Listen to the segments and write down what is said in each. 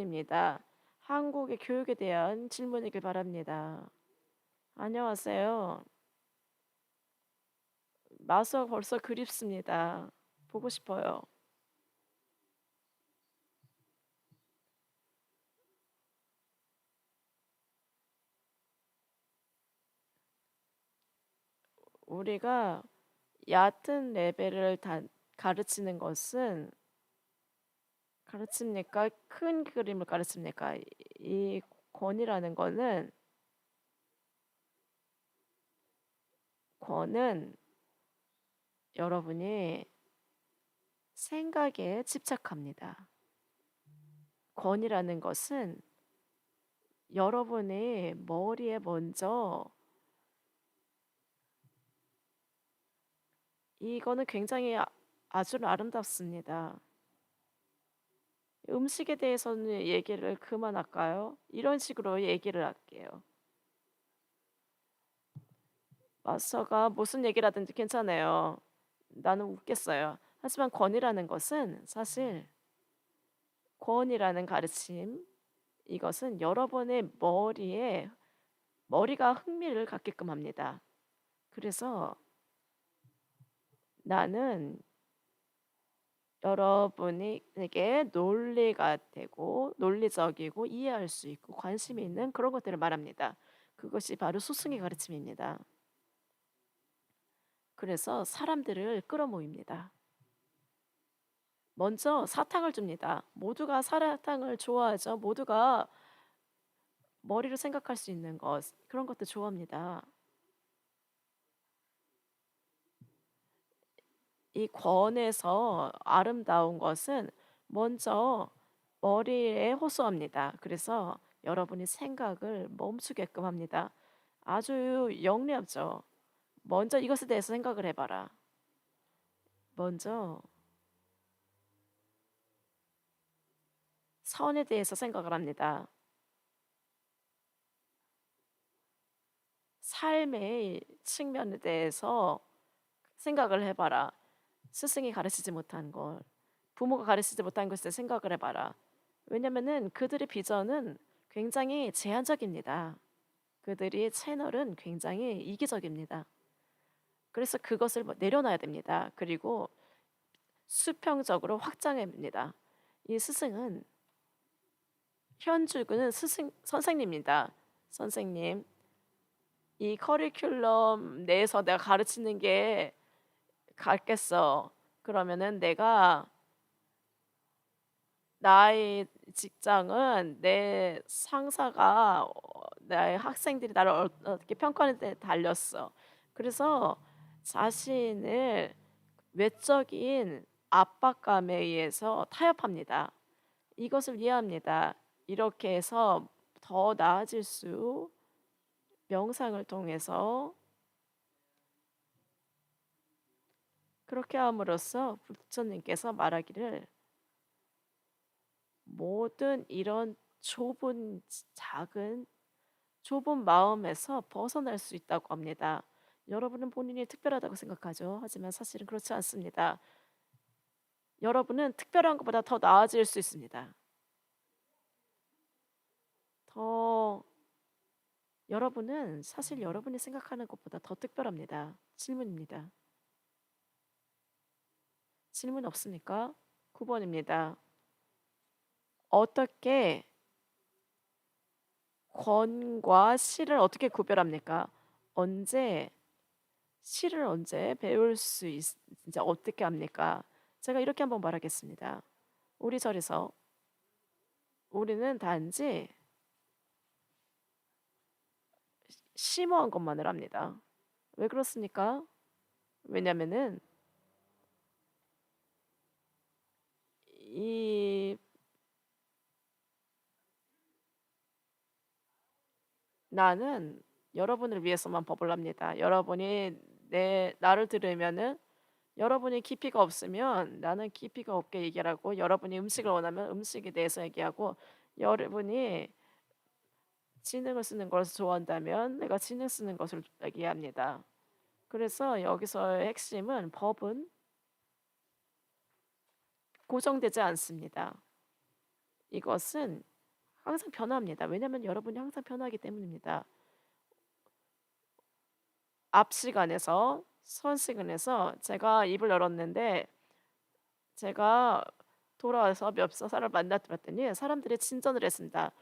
입니다. 한국의 교육에 대한 질문이길 바랍니다. 안녕하세요. 마수가 벌써 그립습니다. 보고 싶어요. 우리가 얕은 레벨을 가르치는 것은 가르칩니까? 큰 그림을 가르칩니까? 이 권이라는 거는 권은 여러분이 생각에 집착합니다. 권이라는 것은 여러분의 머리에 먼저 이거는 굉장히 아주 아름답습니다. 음식에 대해서는 얘기를 그만할까요? 이런 식으로 얘기를 할게요. 마스터가 무슨 얘기를 하든지 괜찮아요. 나는 웃겠어요. 하지만 권이라는 것은 사실 권이라는 가르침, 이것은 여러분의 머리가 흥미를 갖게끔 합니다. 그래서 나는 여러분에게 논리가 되고 논리적이고 이해할 수 있고 관심이 있는 그런 것들을 말합니다. 그것이 바로 스승의 가르침입니다. 그래서 사람들을 끌어모입니다. 먼저 사탕을 줍니다. 모두가 사탕을 좋아하죠. 모두가 머리로 생각할 수 있는 것, 그런 것도 좋아합니다. 이 권에서 아름다운 것은 먼저 머리에 호소합니다. 그래서 여러분이 생각을 멈추게끔 합니다. 아주 영리하죠. 먼저 이것에 대해서 생각을 해봐라. 먼저 선에 대해서 생각을 합니다. 삶의 측면에 대해서 생각을 해봐라. 스승이 가르치지 못한 걸, 부모가 가르치지 못한 것에 생각을 해봐라. 왜냐면은 그들의 비전은 굉장히 제한적입니다. 그들의 채널은 굉장히 이기적입니다. 그래서 그것을 내려놔야 됩니다. 그리고 수평적으로 확장합니다. 이 스승은 현주근은 선생님입니다. 선생님, 이 커리큘럼 내에서 내가 가르치는 게 같겠어. 그러면은 나의 직장은 내 상사가 나의 학생들이 나를 어떻게 평가하는데 달렸어. 그래서 자신을 외적인 압박감에 의해서 타협합니다. 이것을 이해합니다. 이렇게 해서 더 나아질 수 명상을 통해서 그렇게 함으로써 부처님께서 말하기를 모든 이런 작은 좁은 마음에서 벗어날 수 있다고 합니다. 여러분은 본인이 특별하다고 생각하죠. 하지만 사실은 그렇지 않습니다. 여러분은 특별한 것보다 더 나아질 수 있습니다. 더 여러분은 사실 여러분이 생각하는 것보다 더 특별합니다. 질문입니다. 질문 없습니까? 9번입니다. 어떻게 권과 시를 어떻게 구별합니까? 언제 시를 언제 배울 수 진짜 어떻게 합니까? 제가 이렇게 한번 말하겠습니다. 우리 절에서 우리는 단지 심오한 것만을 합니다. 왜 그렇습니까? 왜냐면은 이 나는 여러분을 위해서만 법을 합니다. 여러분이 나를 들으면은 여러분이 깊이가 없으면 나는 깊이가 없게 얘기하고 여러분이 음식을 원하면 음식에 대해서 얘기하고 여러분이 지능을 쓰는 것을 좋아한다면 내가 지능 쓰는 것을 얘기합니다. 그래서 여기서의 핵심은 법은 고정되지 않습니다. 이것은 항상 변화합니다. 왜냐하면 여러분이 항상 변하기 때문입니다. 앞 시간에서 선 시간에서 제가 입을 열었는데 제가 돌아와서 몇 사람을 만났더니 사람들이 진전을 했습니다.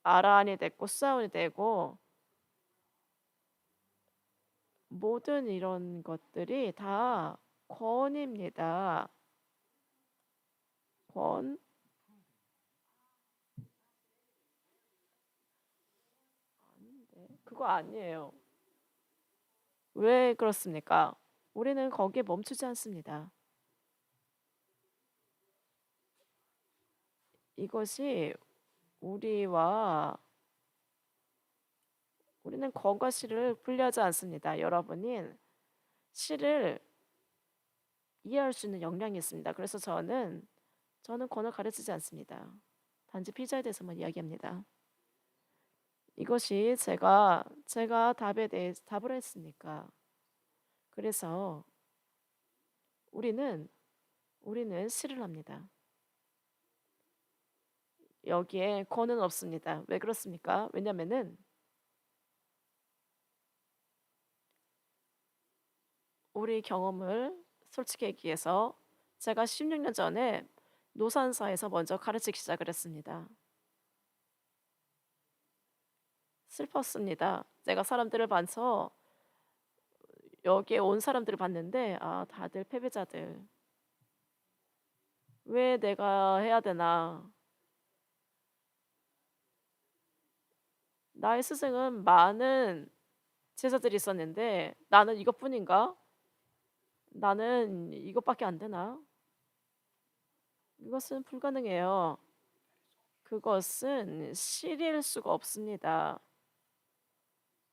아란이 됐고 수사원이 되고 모든 이런 것들이 다 권입니다. 권. 아닌데. 그거 아니에요. 왜 그렇습니까? 우리는 거기에 멈추지 않습니다. 이것이 우리는 권과 실을 분리하지 않습니다. 여러분이 실을 이해할 수 있는 역량이 있습니다. 그래서 저는 권을 가르치지 않습니다. 단지 피자에 대해서만 이야기합니다. 이것이 제가 답에 대해 답을 했으니까. 그래서 우리는 실을 합니다. 여기에 권은 없습니다. 왜 그렇습니까? 왜냐면은 우리 경험을 솔직히 얘기해서 제가 16년 전에 노산사에서 먼저 가르치기 시작을 했습니다. 슬펐습니다. 내가 사람들을 봐서 여기에 온 사람들을 봤는데 다들 패배자들. 왜 내가 해야 되나? 나의 스승은 많은 제자들이 있었는데 나는 이것뿐인가? 나는 이것밖에 안 되나? 이것은 불가능해요. 그것은 실일 수가 없습니다.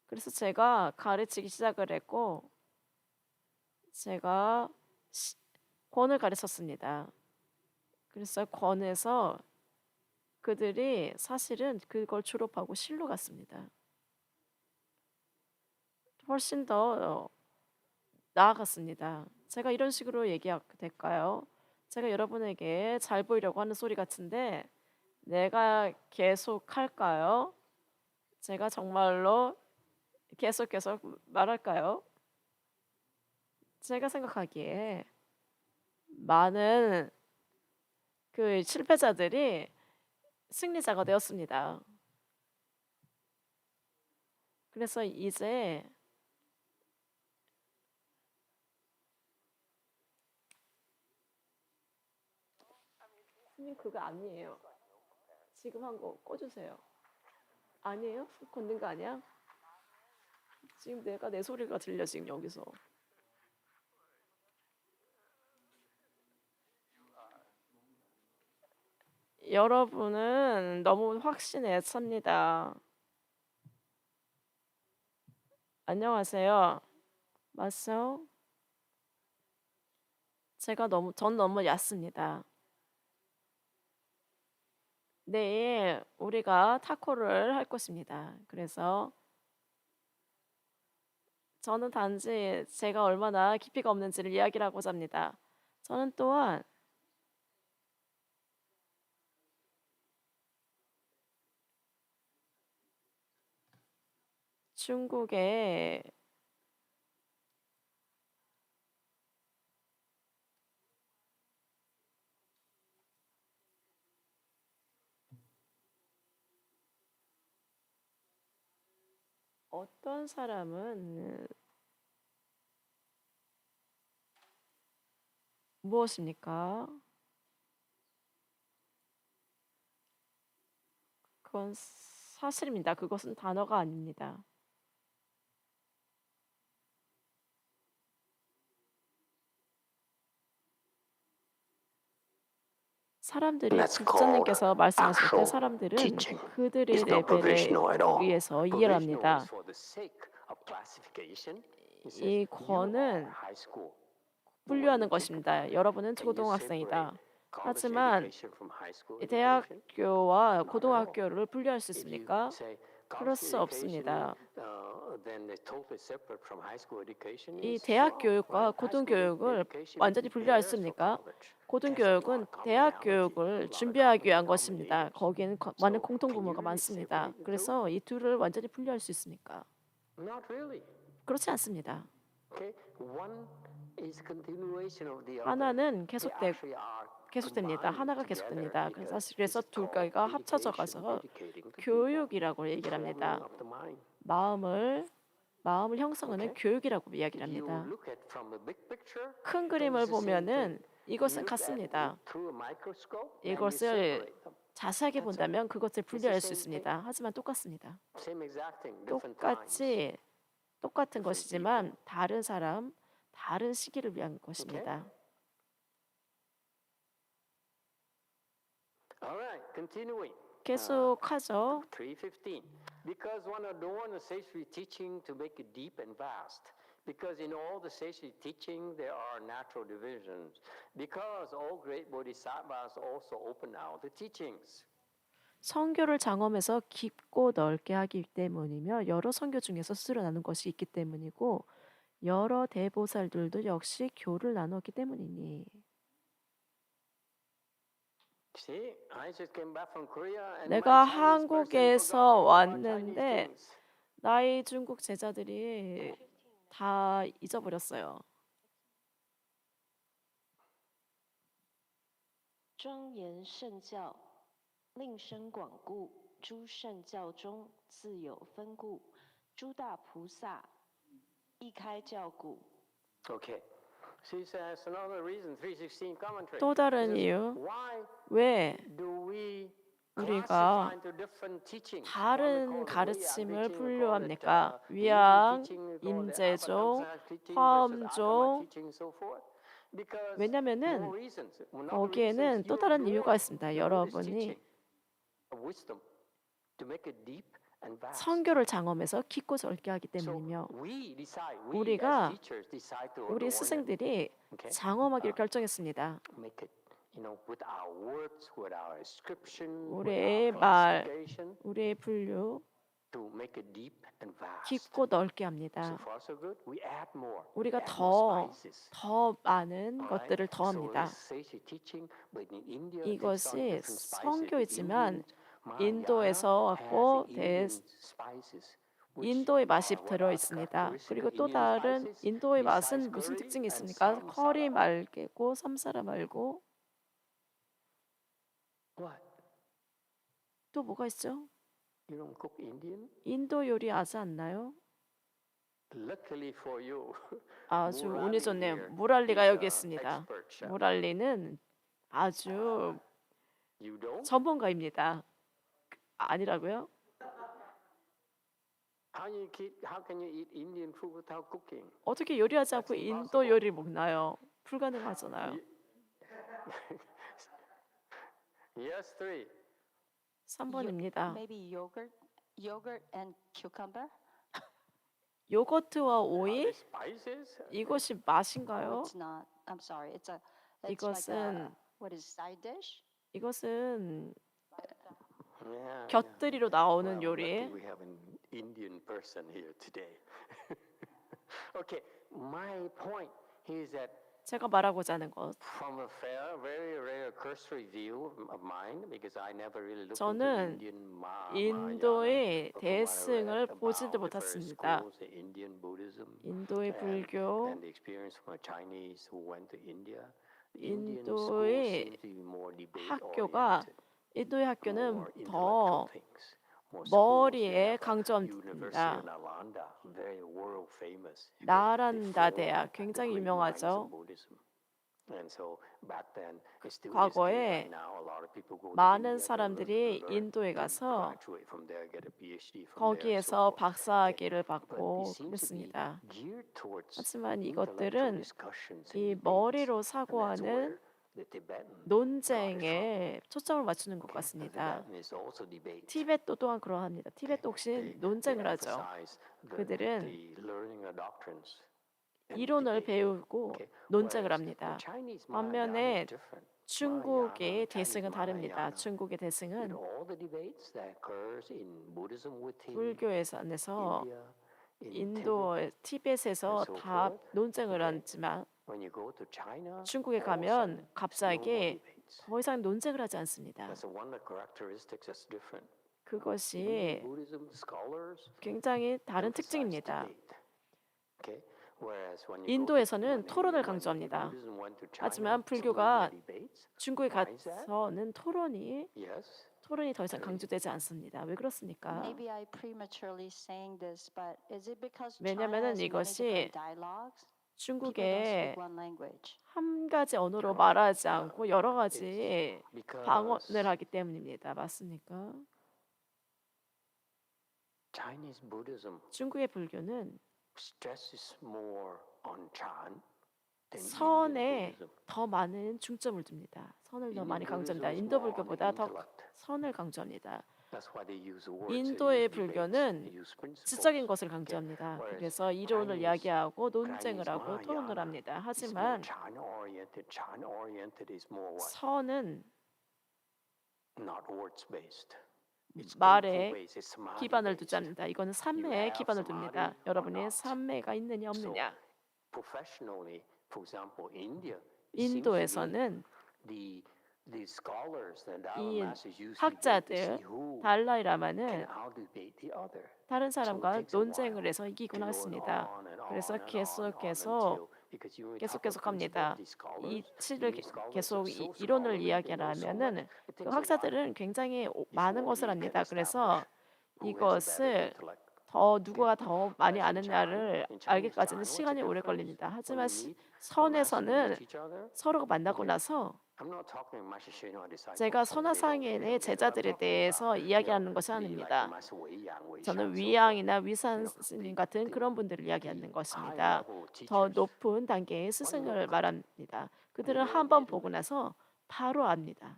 그래서 제가 가르치기 시작을 했고 제가 권을 가르쳤습니다. 그래서 권에서 그들이 사실은 그걸 졸업하고 실로 갔습니다. 훨씬 더 나아갔습니다. 제가 이런 식으로 얘기해도 될까요? 제가 여러분에게 잘 보이려고 하는 소리 같은데 내가 계속 할까요? 제가 정말로 계속 말할까요? 제가 생각하기에 많은 그 실패자들이 승리자가 되었습니다. 그래서 이제 스님 그거 아니에요. 지금 한 거 꺼주세요. 아니에요? 걷는 거 아니야? 지금 내 소리가 들려 지금 여기서. 여러분은 너무 확신에 찹니다. 안녕하세요. 맞죠? 전 너무 얕습니다. 내일 우리가 타코를 할 것입니다. 그래서 저는 단지 제가 얼마나 깊이가 없는지를 이야기를 하고자 합니다. 저는 또한 중국의 어떤 사람은 무엇입니까? 그건 사실입니다. 그것은 단어가 아닙니다. 사람들이 That's 국장님께서 called 말씀하실 때 actual 사람들은 teaching. 그들의 It's not 레벨에 provisional at all. 의해서 이해를 Provisional 합니다. is for the sake of classification. It says, 이 you are 권은 high school. But when 분류하는 you think 것입니다. about it, 여러분은 can you separate 초등학생이다. college 하지만 education from high school 이 education? 대학교와 Not at all. 고등학교를 분류할 수 If you 있습니까? say 그럴 college 수 education 없습니다. then they're totally separate from high school education 이 is 대학 wrong, 교육과 right? High school 고등교육을 education 완전히 분리할 수 prepares for 있습니까? college, tests a lot 고등교육은 of 대학 commonality, a 교육을 lot of 준비하기 위한 common 것입니다. denominators. 거기에는 많은 So can 공통부모가 you really 많습니다. separate the two? 그래서 이 둘을 완전히 분리할 수 있습니까? Not really. 그렇지 않습니다. Okay, one is continuation of the other. 하나는 They actually are 계속됩니다. combined 하나가 together 계속됩니다. because 그래서 this is 둘 called 가지가 합쳐져 education, 가서 educating the people, 교육이라고 얘기를 forming 합니다. of the mind. 마음을 형성하는 Okay. 교육이라고 이야기를 You 합니다. look at from a big picture, 큰 then 그림을 it's the same thing. 보면은 이것은 You look at 같습니다. it through a microscope, then you 이것을 separate them. 자세하게 That's it. 본다면 그것을 It's the 분리할 수 same 있습니다. 하지만 똑같습니다. Same exact thing, different times. 똑같은 different 것이지만 다른 사람, 다른 시기를 위한 것입니다. All right, continuing. 계속하죠. 3:15. Because one adorn the sacred teaching to make it deep and vast. Because in all the sacred teaching there are natural divisions. Because all great bodhisattvas also open out the teachings. 성교를 장엄해서 깊고 넓게 하기 때문이며 여러 성교 중에서 스스로 나눈 것이 있기 때문이고 여러 대보살들도 역시 교를 나누었기 때문이니. See, I just came back from Korea and 내가 my Chinese person 한국에서 forgot all our Chinese 왔는데 things. 나의 중국 제자들이 다 잊어버렸어요. 庄严圣教，令生广固，诸圣教中自有分故，诸大菩萨一开教鼓。 Okay. She says another reason, 316 commentary. 또 다른 She says, 이유, Why 왜 do we 우리가 classify into different teachings? One we 다른 call it 가르침을 Wei Yang teaching, we call it, 분류합니까? Yin 위양, teaching, we call it 인재종, Abhidhamsa teaching versus 화엄종. Agama teaching, so forth. Because 왜냐면은 more reasons. One of the 거기에는 reasons 또 you 다른 adorn 이유가 있습니다. the Buddhist 여러분이 teaching of wisdom to make it deep and vast. 성교를 장엄해서 깊고 넓게 하기 So 때문이며 we decide, we 우리가 as teachers decide to 우리 adorn it. 스승들이 Okay? 장엄하기를 결정했습니다. Make it, with our words, with our description, with 우리의 our 말, classification, 우리의 분류 to make it deep and vast. 깊고 넓게 So 합니다. far so good. We add more. 우리가 We add more 더 spices. 많은 Alright? 것들을 So 더합니다. this sacred teaching, but in India, it's on 이것이 different spices. The 성교이지만 Indians, Mahayana 인도에서 has 왔고 Indian spices, which 인도의 맛이 are what 들어 are the 있습니다. characteristics 그리고 of 또 Indian 다른 spices? 인도의 Besides 맛은 무슨 curry 특징이 and 있습니까? samsara. 커리 말고 삼사라 말고 What? 또 뭐가 있죠? You don't cook Indian? 인도 요리 아지 않나요? Luckily for you, 아주 운이 Murali 좋네요. here 무랄리가 is 여기 a 있습니다. expert chef. 무랄리는 아주 You don't? 전문가입니다. 아니라고요? How can you eat Indian food without cooking? 어떻게 요리하지 않고 인도 요리를 먹나요? 불가능하잖아요. Yes, 3. 3번입니다. Maybe yogurt and cucumber. 요거트와 Are 오이? they spices? 이것이 Oh, 맛인가요? it's not. I'm sorry. It's like 이것은 what is side dish? 이것은 Yeah, 곁들이로 나오는 Well, 요리. lucky we have an Indian person here today. Okay, my point is that 제가 말하고자 하는 것. from a very rare cursory view of mine, because I never really looked into 저는 Indian 인도의 Mahayana, but from what I read 대승을 about 보지도 the 못했습니다. schools, the Indian Buddhism, 인도의 불교, and the experience from a Chinese who went to India. The Indian schools 인도의 seem to be more debate 학교가 oriented. 인도의 more 학교는 intellectual 더 things, more schools. You 머리에 have a 강조합니다. University of Nalanda, very world famous. 나란다 대학 굉장히 유명하죠. And so back then, it still is 과거에 right now. A lot of people go to 많은 India to 사람들이 learn, 인도에 to 가서 graduate from there, get a PhD from there, so 거기에서 forth. 박사학위를 But 받고 it seems to be 그랬습니다. geared towards 하지만 intellectual 이것들은 discussions and 이 debates. 머리로 And that's 사고하는 where the Tibetan got it from. 논쟁에 초점을 맞추는 것 The 같습니다. Tibetan is also debate. 티벳도 또한 그러합니다. 티벳도 혹시 논쟁을 하죠. emphasize 그들은 the learning of doctrines and 이론을 debate. 배우고 Okay. 논쟁을 Whereas 합니다. the Chinese 반면에 Mahayana is different. 중국의 Chinese 대승은 다릅니다. Mahayana, 중국의 with 대승은 all the debates that occurs in Buddhism within 불교에서 안에서 India, in Tibet, 인도, 티벳에서 and so 다 forth. 논쟁을 Okay. 하지만 When you go to China, 중국에 all of a 가면 sudden, it's no more 갑자기 debates. 더 이상 논쟁을 하지 않습니다. That's one of the characteristics that's different. Indian 그것이 Buddhism scholars 굉장히 다른 emphasize 특징입니다. debate. Okay? Whereas when you go to 인도에서는 토론을 강조합니다. Buddhism went to China, 하지만 it's no more 불교가 debates. 중국에 Why is that? 가서는 토론이 Yes. 더 이상 강조되지 않습니다. 왜 그렇습니까? Maybe I prematurely saying this, but is it because China 왜냐면은 has many 이것이 different dialogues? People don't 중국에 speak one language. 한 가지 언어로 말하지 않고 여러 가지 Because 방언을 하기 때문입니다. 맞습니까? Chinese Buddhism 중국의 불교는 stresses more on Chan than 선에 Indian Buddhism. 더 많은 중점을 둡니다. 선을 더 Indian 많이 Buddhism 강조합니다. is 인도 more on 불교보다 더 intellect. 선을 강조합니다. That's why they use the words. 인도의 They use debates, 불교는 they use principles. 지적인 것을 강조합니다. Whereas 그래서 이론을 Chinese- 이야기하고 논쟁을 Chinese 하고 토론을 Mahayana 합니다. is more 하지만 Chan-oriented. Chan-oriented is more what? 선은 Not words-based. It's 말에 skillful ways. It's samadhi 기반을 두지 based. 않는다. 이거는 삼매에 기반을 둡니다. 여러분이 삼매가 있느냐 없느냐. Professionally, for example, India, it seems to me 인도에서는 the scholars that 이 Dalai Masters use to 학자들, see who 달라이라마는 can out-debate the other. 다른 So it 사람과 takes a 논쟁을 while 해서 이기곤 to go 했습니다. on and 그래서 on and on and on 계속해서 until- because you talk about 계속 합니다. principle of these scholars, 이치를 these scholars 계속 are so 이론을 scholarly, they know so 이야기하면은 much, it 그 takes a while 학자들은 굉장히 많은 before 것을 you 합니다. can 그래서 establish who has a better 이것을 intellect. 더 누구가 더 많이 Whereas in 아느냐를 China, 알기까지는 what's the 시간이 오래 difference? 걸립니다. When 하지만 you meet, the masters 선에서는 meet each other. 서로가 만나고 Okay. 나서 I'm not talking about Master Shino disciples. 제가 Some they don't- they 선화상인의 don't get it. I'm 제자들에 talking 대해서 about, 이야기하는 you know, 것이 the like 아닙니다. Master Wei Yang, Wei Shan, 저는 so forth. 위양이나 위산 You know, 스님 the- 같은 the- 그런 분들을 이야기하는 the 것입니다. high-level 더 teachers. 높은 단계의 스승을 look. 말합니다. 그들은 know 한 번 immediately. 보고 나서 바로 압니다.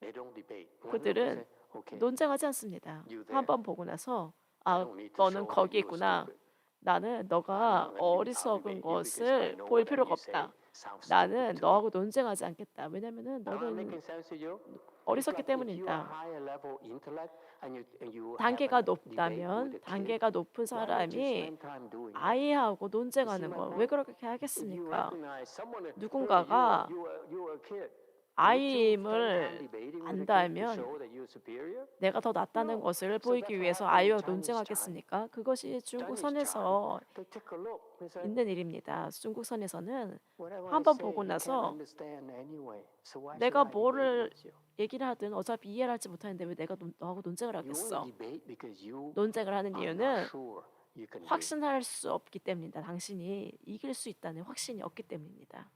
They don't debate. One 그들은 look and say, okay, 논쟁하지 않습니다. You there. 한 번 보고 나서 I 아, don't need to 너는 show that 거기 you are 있구나. stupid. 나는 I'm 너가 not gonna out-debate 어리석은 you because I 것을 know 보일 what 필요가 you say 없다. sounds 나는 stupid to me. 너하고 논쟁하지 않겠다. 왜냐면은 Am I 너는 making sense to you? 어리석기 It's like if you are 때문이다. higher level intellect and you have 단계가 a debate with 높다면 a kid, 단계가 높은 why would you 사람이 spend time doing that? 아이하고 논쟁하는 my 거 왜 point? 그렇게 If you 하겠습니까? recognize someone, 누군가가 you are a kid. 아이임을 안다면 내가 더 낫다는 것을 보이기 위해서 아이와 논쟁하겠습니까? 그것이 중국선에서 있는 일입니다. 중국선에서는 한번 보고 나서 내가 뭐를 얘기를 하든 어차피 이해를 하지 못하는데 왜 내가 너하고 논쟁을 하겠어? 논쟁을 하는 이유는 확신할 수 없기 때문입니다. 당신이 이길 수 있다는 확신이 없기 때문입니다.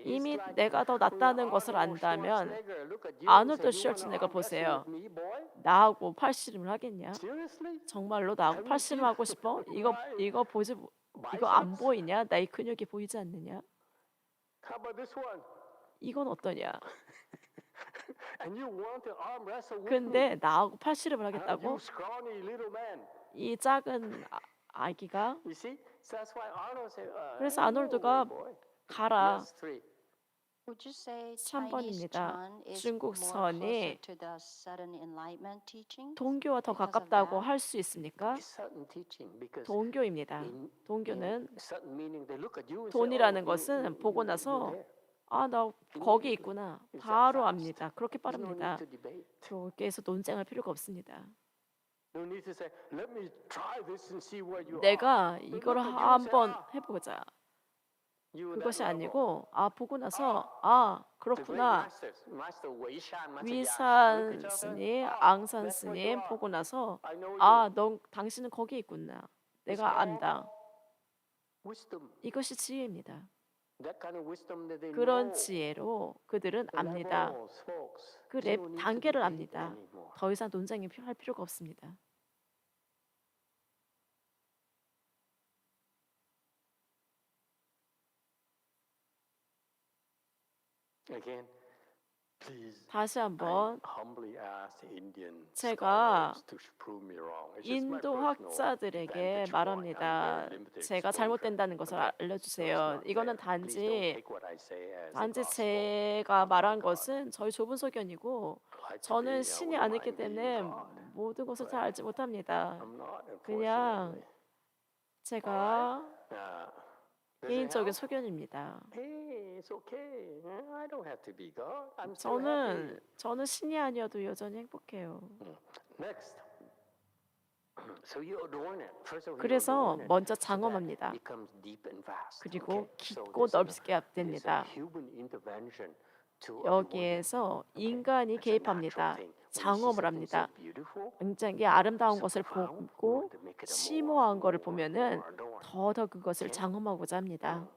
이미 내가 더 낫다는 것을 안다면 아놀드 슈왈츠네거 보세요. 나하고 팔씨름을 하겠냐? 정말로 나하고 팔씨름 하고 싶어? 이거 보지 이거 안 보이냐? 나의 근육이 보이지 않느냐? 이건 어떠냐? 근데 나하고 팔씨름을 하겠다고? 이 작은 아기가 그래서 아놀드가 가라. 3번입니다. 중국 선이 동교와 더 가깝다고 할 수 있습니까? 동교입니다. 동교는 돈이라는 것은 보고 나서 아, 나 거기 있구나. 바로 압니다. 그렇게 빠릅니다. 그렇게해서 논쟁할 필요가 없습니다. 내가 이걸 한번 해보자. 그것이 아니고 아 보고 나서 아 그렇구나. 위산 스님, 앙산 스님 보고 나서 아, 당신은 거기 있구나. 내가 안다. 이것이 지혜입니다. 그런 지혜로 그들은 압니다. 그 단계를 압니다. 더 이상 논쟁이 할 필요가 없습니다. 다시 한번 제가 인도 학자들에게 말합니다. 제가 잘못된다는 것을 알려주세요. 이거는 단지 제가 말한 것은 저희 좁은 소견이고 I 저는 today, 신이 wouldn't 아니기 mind being 때문에 God. 모든 것을 잘 알지 못합니다. I'm not, 그냥 unfortunately. 제가 Does it 개인적인 help? 소견입니다. Hey, it's okay. I don't have to be God. I'm still happy. 저는 신이 아니어도 여전히 행복해요. Next. So you adorn it. First of all, you 그래서 adorn it 먼저 so that 장엄합니다. it becomes deep and vast. 그리고 Okay? So 깊고 there's a 넓게 됩니다. human intervention to adorn it. 여기에서 Okay? 인간이 That's a natural 개입합니다. thing. When you see 장엄을 something so 합니다. beautiful, 굉장히 아름다운 so 것을 profound, we 보고 want to make it a 심오한 거를 more 보면은 adorn. 더더 그것을 Okay? 장엄하고자 합니다.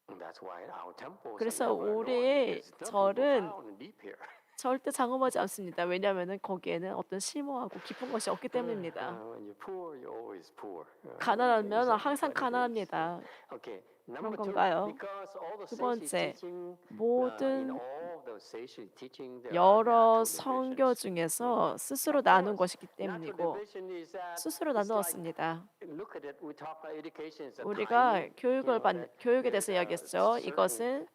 And that's why our temples are 그래서 never adorned, 우리의 because nothing 절은 profound and deep here. 절대 장엄하지 않습니다. 왜냐하면은 거기에는 어떤 심오하고 깊은 것이 없기 때문입니다. When you're poor, you're always poor. 가난하면 Is 항상 that what it is? 가난합니다. Okay. 그런 Number two, 건가요? because all the 두 sacred 번째, teaching, in 모든 all the sacred teaching, there are 여러 natural 성교 divisions. 중에서 스스로 Of 나눈 course, 것이기 natural 때문이고 division is that 스스로 it's like, 나누었습니다. look at it, we talk about education is a 우리가 timing, 교육에 there's 대해서 a 이야기했죠. certain 이것은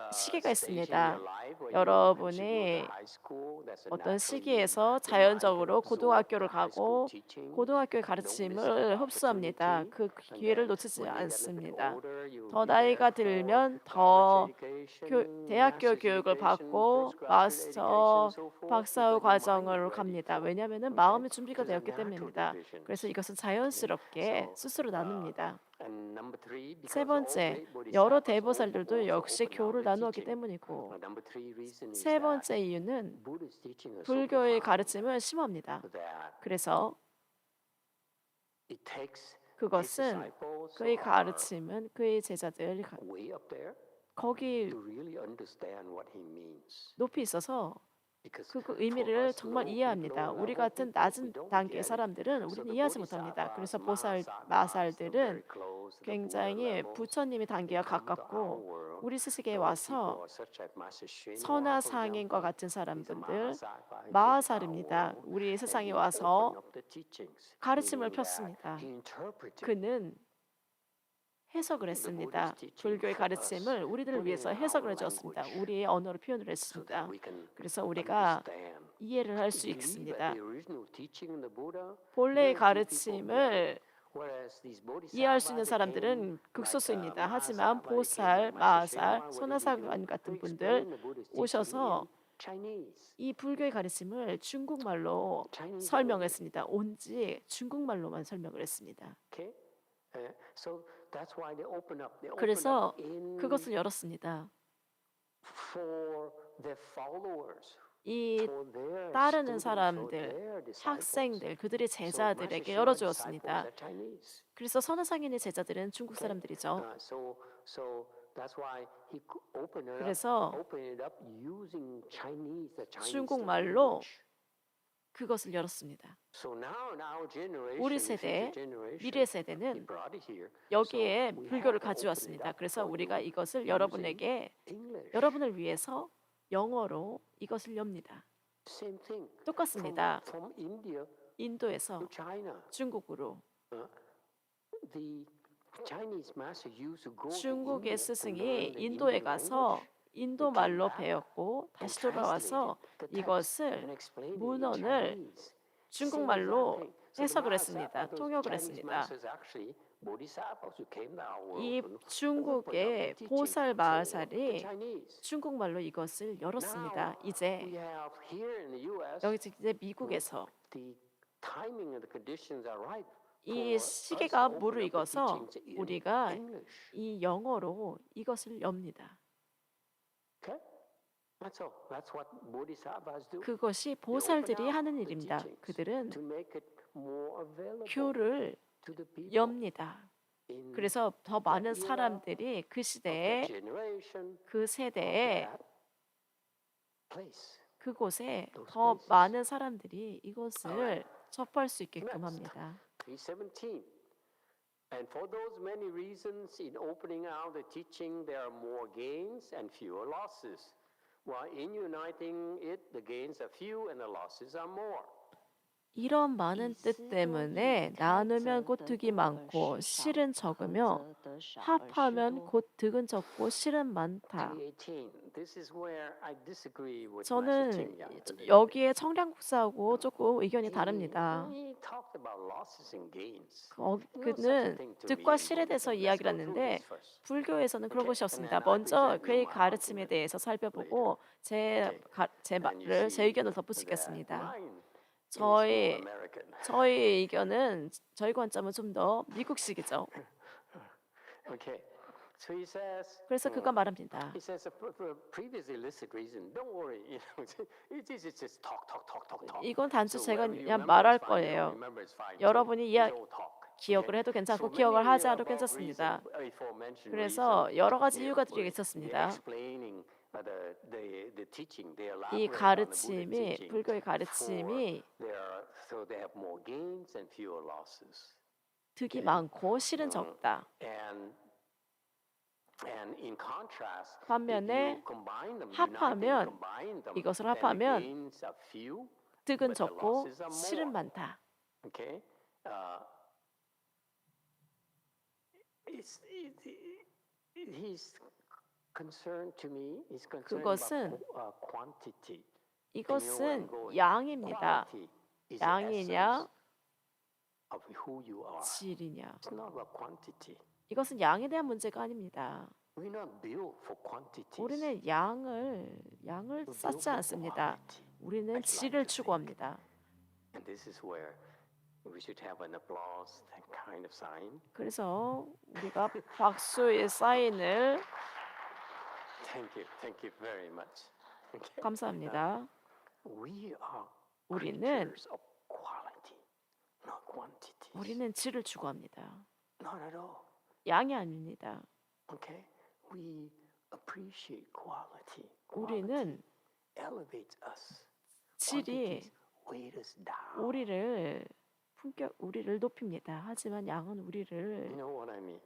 시기가 stage in 있습니다. your life where you should go to 여러분의 high school. That's a 어떤 natural 시기에서 your mind can 자연적으로 absorb 고등학교를 the high school 가고 teachings. 고등학교의 Don't miss that 가르침을 흡수합니다. opportunity. 그 And 기회를 then 놓치지 when you get a little bit 않습니다. older, you'll 더 be 나이가 there for 들면 더 college education, 대학교 master's 교육을 education, 받고 postgraduate 마스터, education, so forth, 박사후 so that your mind is 과정으로 ready 갑니다. for. 왜냐하면 Okay? 마음의 준비가 These are 되었기 natural 때문입니다. divisions. 그래서 이것은 Okay? 자연스럽게 So, 스스로 나눕니다. and number three, 세 because all 번째, great 여러 bodhisattvas 대보살들도 also 역시 open out 교를 the 나누었기 teaching. 때문이고 Number three reason is 세 that 번째 이유는 Buddha's teaching is so 불교의 profound 가르침은 심오합니다. that 그래서 it takes his 그것은 disciples 그의 who are 가르침은 그의 제자들 way up there 거기 to really understand what he means. 높이 있어서 Because 그 for 의미를 us 정말 low 이해합니다. people, 우리 level 같은 people, we 낮은 don't 단계의 get it. 사람들은 So 우리는 the 이해하지 못합니다. bodhisattvas, 그래서 mahasattvas, they're 마살들은 very close to the Buddha 굉장히 level. 부처님의 단계와 They come to our 가깝고 world. 우리 세계에 Those people 와서 are such as Master Hsuan, 선하상인과 for 같은 example. He's a 사람들 mahasattva. He came to our 마하살입니다. world, 우리 and 세상에 he 와서 opened up the teachings, 가르침을 meaning that 폈습니다. he interpreted 그는 해석을 했습니다. 불교의 가르침을 우리들을 위해서 해석을 해주었습니다. 우리의 언어로 표현을 so that 했습니다. we can 그래서 우리가 understand. 이해를 할 수 Believe that 있습니다. the original teaching in the Buddha, 본래의 very few people get it. 가르침을 Whereas these 이해할 수 있는 bodhisattvas, they 사람들은 came 극소수입니다. like 하지만 Mahasattva, they came 보살, like Master 마하살, Hsuan. What did he do? 소나사관 같은 He 분들 explained the Buddhist teaching 오셔서 in Chinese. 이 불교의 가르침을 중국말로 Chinese 설명했습니다. 온지 중국말로만 설명을 했습니다. Okay? So that's why they open up. They open 그래서 up in 그것을 열었습니다. for their followers, 이 for their 따르는 students, for 사람들, their disciples. 학생들, 그들의 So Master 제자들에게 Hsuan's 열어주었습니다. disciples are Chinese. 그래서 선하상인의 제자들은 중국 사람들이죠. So that's why he opened it 그래서 up using Chinese, the Chinese 중국말로 language. 그것을 열었습니다. So now in our generation, 우리 the 세대, future generation, 미래 he 세대는 brought it here. 여기에 So we 불교를 have to open it 가져왔습니다. up 그래서 for 우리가 you 이것을 using 여러분에게 English. 여러분을 위해서 영어로 이것을 엽니다. Same thing. 똑같습니다. From India 인도에서 to China. 중국으로 The Chinese master used to go to 중국의 India and 스승이 learn the 인도에 Indian 가서 language 인도 말로 배웠고 다시 돌아와서 이것을 문헌을 중국말로 해석을 했습니다. 통역을 했습니다. 이 중국의 보살 마하살이 중국말로 이것을 열었습니다. 이제 여기 이제 미국에서 이 시계가 무르익어서 우리가 이 영어로 이것을 엽니다. 그것이 보살들이 하는 일입니다. 그들은 교를 엽니다. 그래서 더 많은 사람들이 그 시대에 그 세대에 그곳에 더 많은 사람들이 이것을 접할 수 있게끔 합니다. 3:17. And for those many reasons, in opening out the teaching, there are more gains and fewer losses. While in uniting it, the gains are few and the losses are more. 이런 많은 뜻 때문에 나누면 곧 득이 많고 실은 적으며 합하면 곧 득은 적고 실은 많다. 3:18. This is where I disagree with 저는 Master Ching Yang a little bit. 여기에 청량국사하고 조금 의견이 다릅니다. He talked about losses and gains. 어, No such a 그는 thing to me 뜻과 in 실에 대해서 Buddhism. Let's 이야기를 go through 했는데 this first. 불교에서는 그런 Okay, 것이 and 없습니다. then I'll 먼저 present you 그의 my 가르침에 argument 대해서 later. 살펴보고 제 Okay. And you 말을 제 see 의견을 that 덧붙이겠습니다. mine is more 저희 American. 저희 의견은 저희 관점은 좀 더 미국식이죠. Okay. So he says. 그래서 그가 말합니다. He says for previous illicit reason, don't worry. You know, it is just talk. 이건 단지 So 제가 whatever you 그냥 remember 말할 is fine. You don't 거예요. remember is fine. 여러분이 It's all talk. 기억을 해도 괜찮고 기억을 하지 않아도 괜찮습니다. 그래서 여러 가지 이유가 있었습니다. 이 가르침이 불교의 가르침이 득이 많고 실은 적다. 반면에 합하면 이것을 합하면 득은 적고 실은 많다. Okay. He's concerned to me. He's concerned 그것은 about quantity. 이것은 양입니다. Quality is the 양이냐 essence of who you are. 질이냐. It's not about quantity. 이것은 양에 대한 문제가 아닙니다. We're not built for quantities. 우리는 양을 We're built 쌓지 for 않습니다. quality. 우리는 질을 추구합니다. And this is where we should have an applause, that kind of sign. 그래서 우리가 박수의 사인을 Thank you very much. Okay. 감사합니다. We are 우리는 creatures of quality, not quantity. 우리는 질을 추구합니다. Not at all. 양이 아닙니다. Okay? We appreciate quality. 우리는 Elevates us. 질이 Weight us down. 우리를 높입니다. 하지만 양은 You 우리를 know what I mean?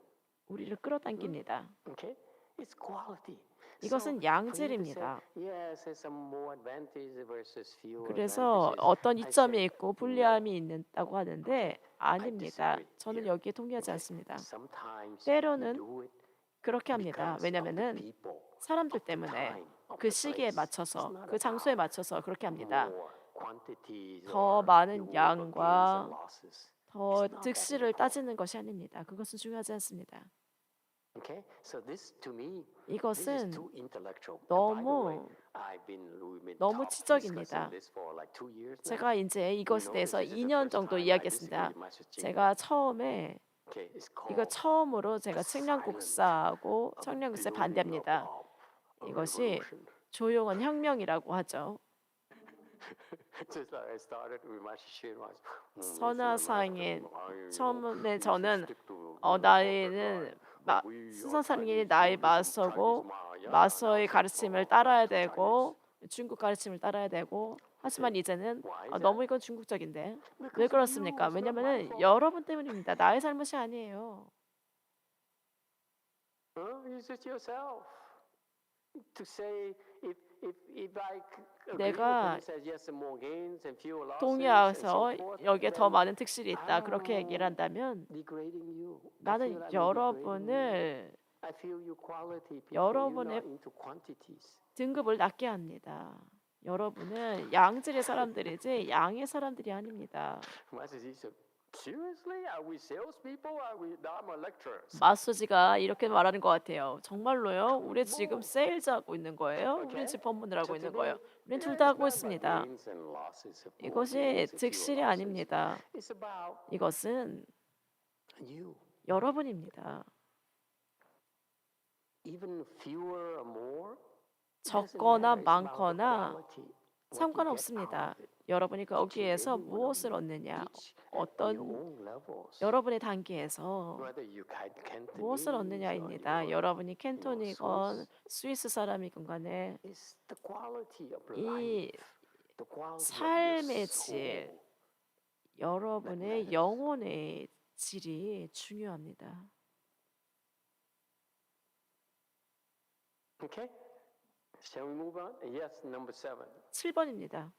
끌어당깁니다. Okay? It's quality. 이것은 So, 양질입니다. for you to say, yes, there's some more advantage versus fewer 그래서 advantages. 어떤 I 이점이 say, 있고 불리함이 있다고 하는데 아닙니다. disagree. 저는 Yeah. 여기에 동의하지 않습니다. Sometimes 때로는 we do it 그렇게 합니다. because of the 왜냐하면 people, 사람들 of the 때문에 time, of 그 the 시기에 place. 맞춰서 It's not 그 장소에 about 맞춰서 그렇게 합니다. more quantities 더 or 많은 you will have gains 양과 and losses. 더 It's not that 득실을 important. 따지는 것이 아닙니다. 그것은 중요하지 않습니다. Okay? So this to me, this is 이것은 too intellectual. By the way, 너무 we've been 너무 discussing 지적입니다. this for like 2 years now. 제가 이제 이것에 대해서 this is the 2년 first 정도 time I 이야기했습니다. disagree with Master Ching 제가 Yang. 처음에 Okay, it's 이거 called 처음으로 제가 the silent 청량국사하고 of 청량국사에 building 반대합니다. of 이것이 revolution. 조용한 혁명이라고 하죠. Just like I started with Master Ching was, 선화상인 처음에 저는 나이는 나이는 수선상인이 나의 마서고 마서의 가르침을 따라야 되고 중국 가르침을 따라야 되고 하지만 이제는 너무 이건 중국적인데 왜 그렇습니까? 왜냐면은 여러분 때문입니다. 나의 잘못이 아니에요. You said yourself to say if I agree 내가 with him, says yes, more gains and fewer losses and 동의해서 so forth, 여기에 더 then 많은 특실이 있다 그렇게 얘기를 한다면 degrading you. I feel 나는 I'm degrading you. 여러분을 I feel you quality people. You're 여러분의 not into quantities. 등급을 낮게 합니다. 여러분은 양질의 사람들이지 양의 사람들이 아닙니다. Master Ji said, seriously? Are we salespeople? I'm a lecturer. 마소지가 이렇게 말하는 것 같아요. 정말로요? 우리 지금 세일즈하고 있는 거예요? 우리 Okay. 지금 법문을 하고 So 있는 to 거예요. me, 우린 yeah, 둘 it's 다 not 하고 about 있습니다. gains and losses, of more 이것이 gains and fewer 득실이 losses. 아닙니다. It's about 이것은 you. 여러분입니다. Even fewer or more. 적거나 많거나 상관없습니다. 여러분이 거기에서 무엇을 얻느냐, 어떤 여러분의 단계에서 무엇을 얻느냐입니다. 여러분이 캔톤이건 스위스 사람이건 간에 이 삶의 질, 여러분의 영혼의 질이 중요합니다. Okay? Shall we move on? Yes, number 7. 7번입니다.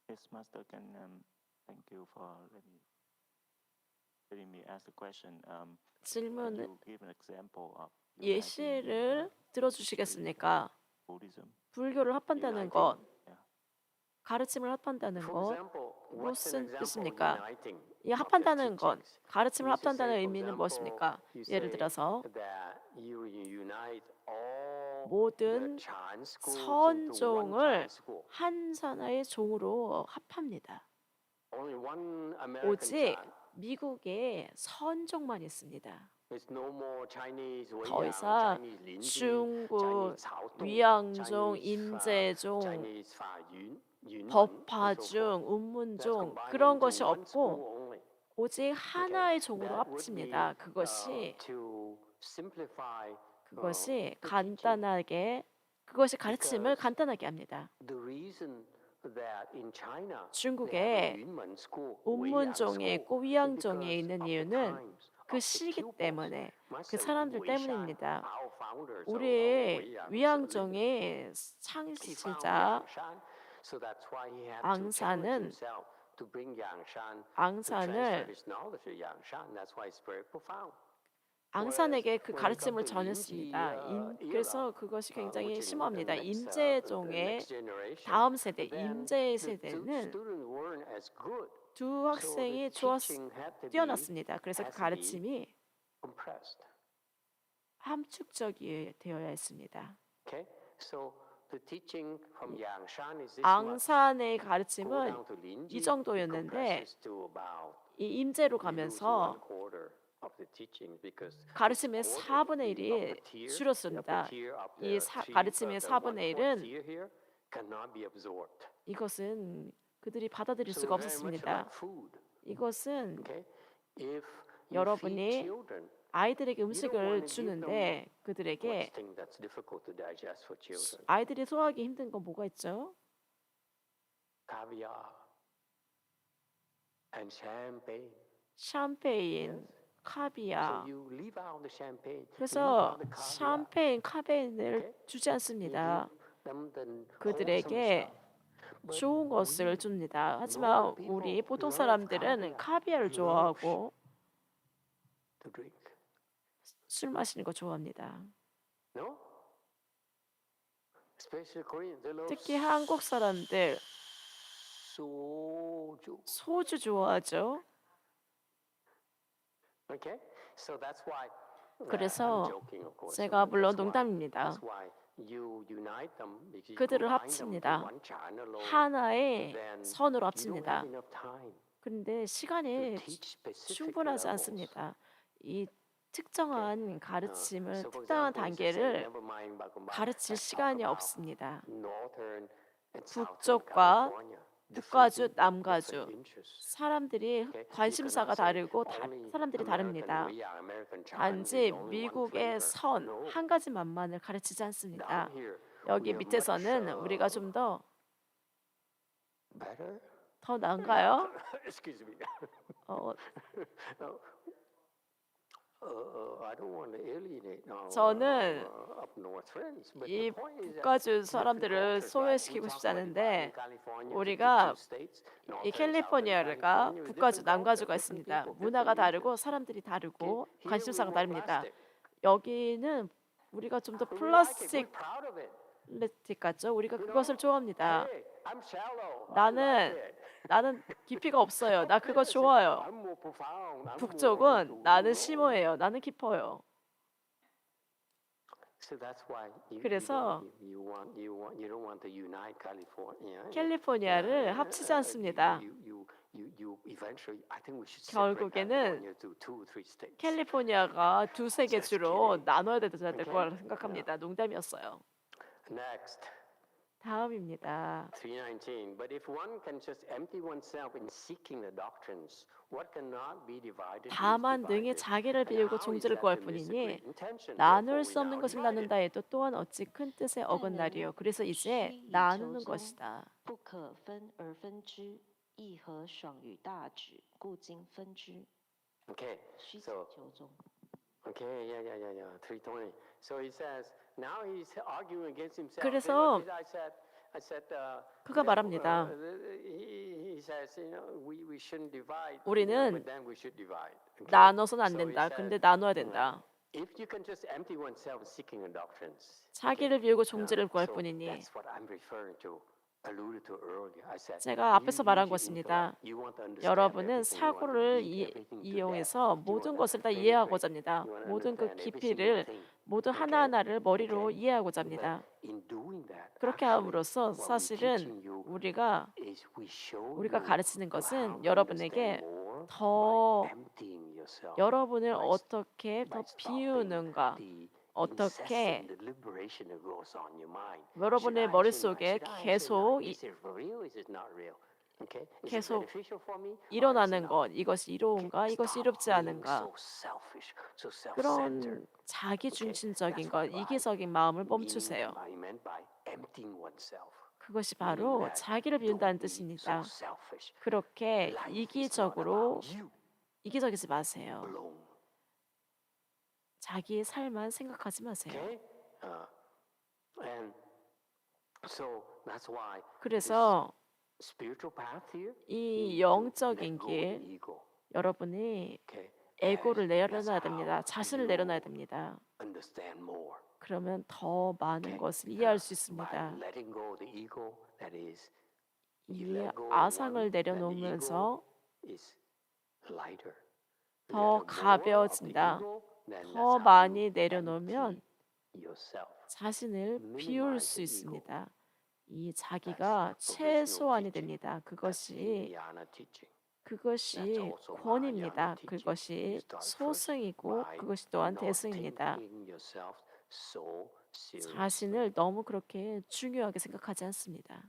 Yes, Master, thank you for letting me ask the question. Can 질문을 you give an example of uniting 예시를 들어주시겠습니까? Buddhism? 불교를 합한다는 Uniting. 것, Yeah. 가르침을 합한다는 For 것 example, what's an 무슨 example of 뜻입니까? uniting 이 of the 합한다는 것, teachings? 가르침을 You used to 합한다는 say, for 의미는 example, 무엇입니까? you 예를 say 들어서 that you unite all the 모든 Chan schools into one 선종을 Chan school. 한 산하의 종으로 합합니다. Only one American 오직 Chan. 미국에 선종만 있습니다. It's no more Chinese 더 Weiyang, 이상 Chinese Lin Ji, 중국, Chinese Cao Dong, 위양종, Chinese 인재종, Chinese Fa Yun, Yunmen, and so forth. 법화중, That's 운문종 combined 그런 into 것이 one 없고 school only. 오직 하나의 종으로 That would be 합칩니다. 그것이 to simplify 그것이 the teaching. 간단하게 그것이 가르침을 Because 간단하게 합니다. The reason that in China 중국에 they have a Yunmen school, 운문종이 Weiyang 있고 school, is 위양종이 because 있는 of the 이유는 times 그 of the 시기 pupils. 때문에 그 Master 사람들 Wu Weishan, 때문입니다. our founders of 우리 Weiyang, 위양종의 he found 창시자 Yangshan, so that's why he had to challenge 앙산은 himself to bring Yangshan to transfer 앙산을 his knowledge to Yangshan. That's why it's very profound. 앙산에게 그 Whereas when it 가르침을 comes to 전했습니다. Linji, 그래서 그것이 굉장히 which in the 심합니다. next 임재종의 generation, 다음 세대, then 임재 the 세대는 students weren't as good, 두 학생이 teaching had to be 뛰어났습니다. 그래서 그 has to be 가르침이 compressed. 함축적이 되어야 했습니다. Okay, so the teaching from Yangshan is this much. 앙산의 Go 가르침은 down to Linji, 이 it 정도였는데 compresses to about 이 임재로 you lose 가면서 1/4 of the teaching because 가르침의 quarter 4분의 of 1이 the tier, 줄었습니다. upper tier of 이 the three, 가르침의 the 4분의 1/4 1은 tier here cannot be absorbed. 이것은 그들이 받아들일 So 수가 very much 없었습니다. like food. 이것은 Okay, if you 여러분이 feed children, 아이들에게 wanna 음식을 give 주는데 what's 그들에게 thing that's difficult to digest for children? 아이들이 소화하기 힘든 건 뭐가 있죠? Caviar and champagne. 샴페인, So 카비아. you leave out the champagne. You leave 그래서 out the caviar. 샴페인, 카베인을 Okay? 주지 않습니다. You give them the wholesome 그들에게 stuff. But 좋은 것을 we 줍니다. 하지만 우리 보통 사람들은 카비아를 좋아하고 to drink. 술 마시는 거 좋아합니다. No? Especially Koreans, they love 특히 한국 사람들 soju. 소주 좋아하죠. Okay? So that's why 그래서 I'm joking, of course. 제가 물론 That's why- 농담입니다. That's why you unite them, because you 그들을 combine them 합칩니다. to one channel alone, 하나의 then 선으로 you don't 합칩니다. have enough time 그런데 to 시간이 teach specific 충분하지 levels. 않습니다. 이 특정한 가르침을 So for 특정한 example, if you say, 단계를 never mind Bagumbang, 가르칠 let's talk 시간이 about 없습니다. Northern and Southern 북쪽과 California. 북가주, Different 남가주 interests. 사람들이 Okay? You 관심사가 cannot say 다르고 only 사람들이 American 다릅니다. way, American Chinese, 단지 only one 미국의 flavor. 선 No. 한 가지 맛만을 가르치지 않습니다. Down here, 여기 we have 밑에서는 much, 우리가 좀 더 better. 나은가요? Excuse me. 어, No. I don't want to alienate now, 저는 up north friends, but 이 the point is that 북가주 different 사람들을 cultures, right? 소외시키고 We 싶지 talk about 않은데 in California, the 우리가 two states, 이 Northern and Southern 캘리포니아가 California, with 북가주, different 남가주가 culture, 있습니다. different people, 문화가 different 다르고 interests. 사람들이 다르고 Here we 관심사가 more 다릅니다. plastic. 여기는 우리가 좀 더 We like it. 플라스틱 We're proud of it. 같죠? 우리가 You know? 그것을 좋아합니다. Hey, I'm shallow. I 나는 like it. 나는 깊이가 없어요. 나 그거 좋아요. I'm more profound. I'm more 북쪽은 나는 into- 심오해요. 나는 깊어요. So that's why 그래서 you don't want to unite California. 캘리포니아를 합치지 않습니다. You eventually, I think we should separate 결국에는 California to 2-3 states. 캘리포니아가 두세 개 주로 나눠야 될 Okay. 거라고 생각합니다. 농담이었어요. Next, 다음입니다. 319. But if one can just empty oneself in seeking the doctrines, what cannot be divided is 다만 능히 divided. 자기를 And 비우고 how is 종지를 that 구할 to miss the 뿐이니 great intention? 나눌 Therefore 수 we 없는 now 것을 divided. 나눈다 해도 또한 어찌 큰 뜻에 어긋나리요. 그래서 이제 나누는 것이다. 不可分而分之，义和爽于大止，故今分之。 Okay, 须子 so 求中。 okay, yeah. 320. So he says now he's arguing against himself. 그래서 See what I said? I said, 그가 말합니다. he says, we shouldn't divide. 우리는 but then we should divide. Okay? 나눠서는 안 So he 된다. says, 근데 나눠야 된다. if you can just empty oneself seeking a doctrines. 자기를 비우고 종지를 구할 뿐이니. That's what I'm referring to. Alluded to earlier. I said, 제가 앞에서 말한 use your 것입니다. intellect. You want to understand 여러분은 everything. You want to 사고를 dig everything to 이용해서 depth. You 모든 want to 것을 다 penetrate. 이해하고자 합니다. You want to 모든 그 understand every 깊이를 single thing. 모든 Okay? 하나하나를 머리로 Okay? 이해하고자 But 합니다. in doing that, 그렇게 actually, 함으로써 what we're 사실은 teaching you 우리가 is we show 우리가 you 가르치는 how 것은 to 여러분에게 understand more 더 by emptying yourself, 여러분을 by 어떻게 더 by stopping 비우는가, the 어떻게 incessant deliberation that goes on in your mind. 여러분의 머릿속에 계속 Is it for real? Is it not real? Okay? Is it 계속 beneficial for me? Or is it 일어나는 not? 것, 이것이 이로운가, 이것이 Stop 이롭지 being 않은가, so selfish, so self-centered. 그런 자기 Okay? 중심적인 That's 것, what I 이기적인 마음을 멈추세요. I meant by emptying oneself. 그것이 Meaning 바로 that 자기를 don't 비운다는 be so 뜻입니다. selfish. 그렇게 Life is not 이기적으로 about you 이기적이지 마세요. alone. 자기의 삶만 생각하지 마세요. Okay? And so that's why 그래서 this spiritual path here 이 needs to 영적인 let go of the 길, ego. 여러분이 Okay? 에고를 That's 내려놔야 됩니다. how 자신을 you 내려놔야 됩니다. understand more. 그러면 더 많은 Okay? 것을 이해할 수 By 있습니다. letting go of the ego, that is, you 이 let go of 아상을 one, then the 내려놓으면서 ego is lighter. You 더 let go more of the 가벼워진다. ego, then 더 that's how 많이 you 내려놓으면 empty yourself. 자신을 비울 Minimize 수 the ego. 있습니다. 이 자기가 That's provisional 최소한이 teaching. 됩니다. That's 그것이 Vijnana teaching. 그것이 That's also 권입니다. Mahayana teaching. You 그것이 start first 소승이고 by 그것이 또한 not 대승입니다. thinking yourself so seriously. 자신을 너무 그렇게 중요하게 생각하지 않습니다.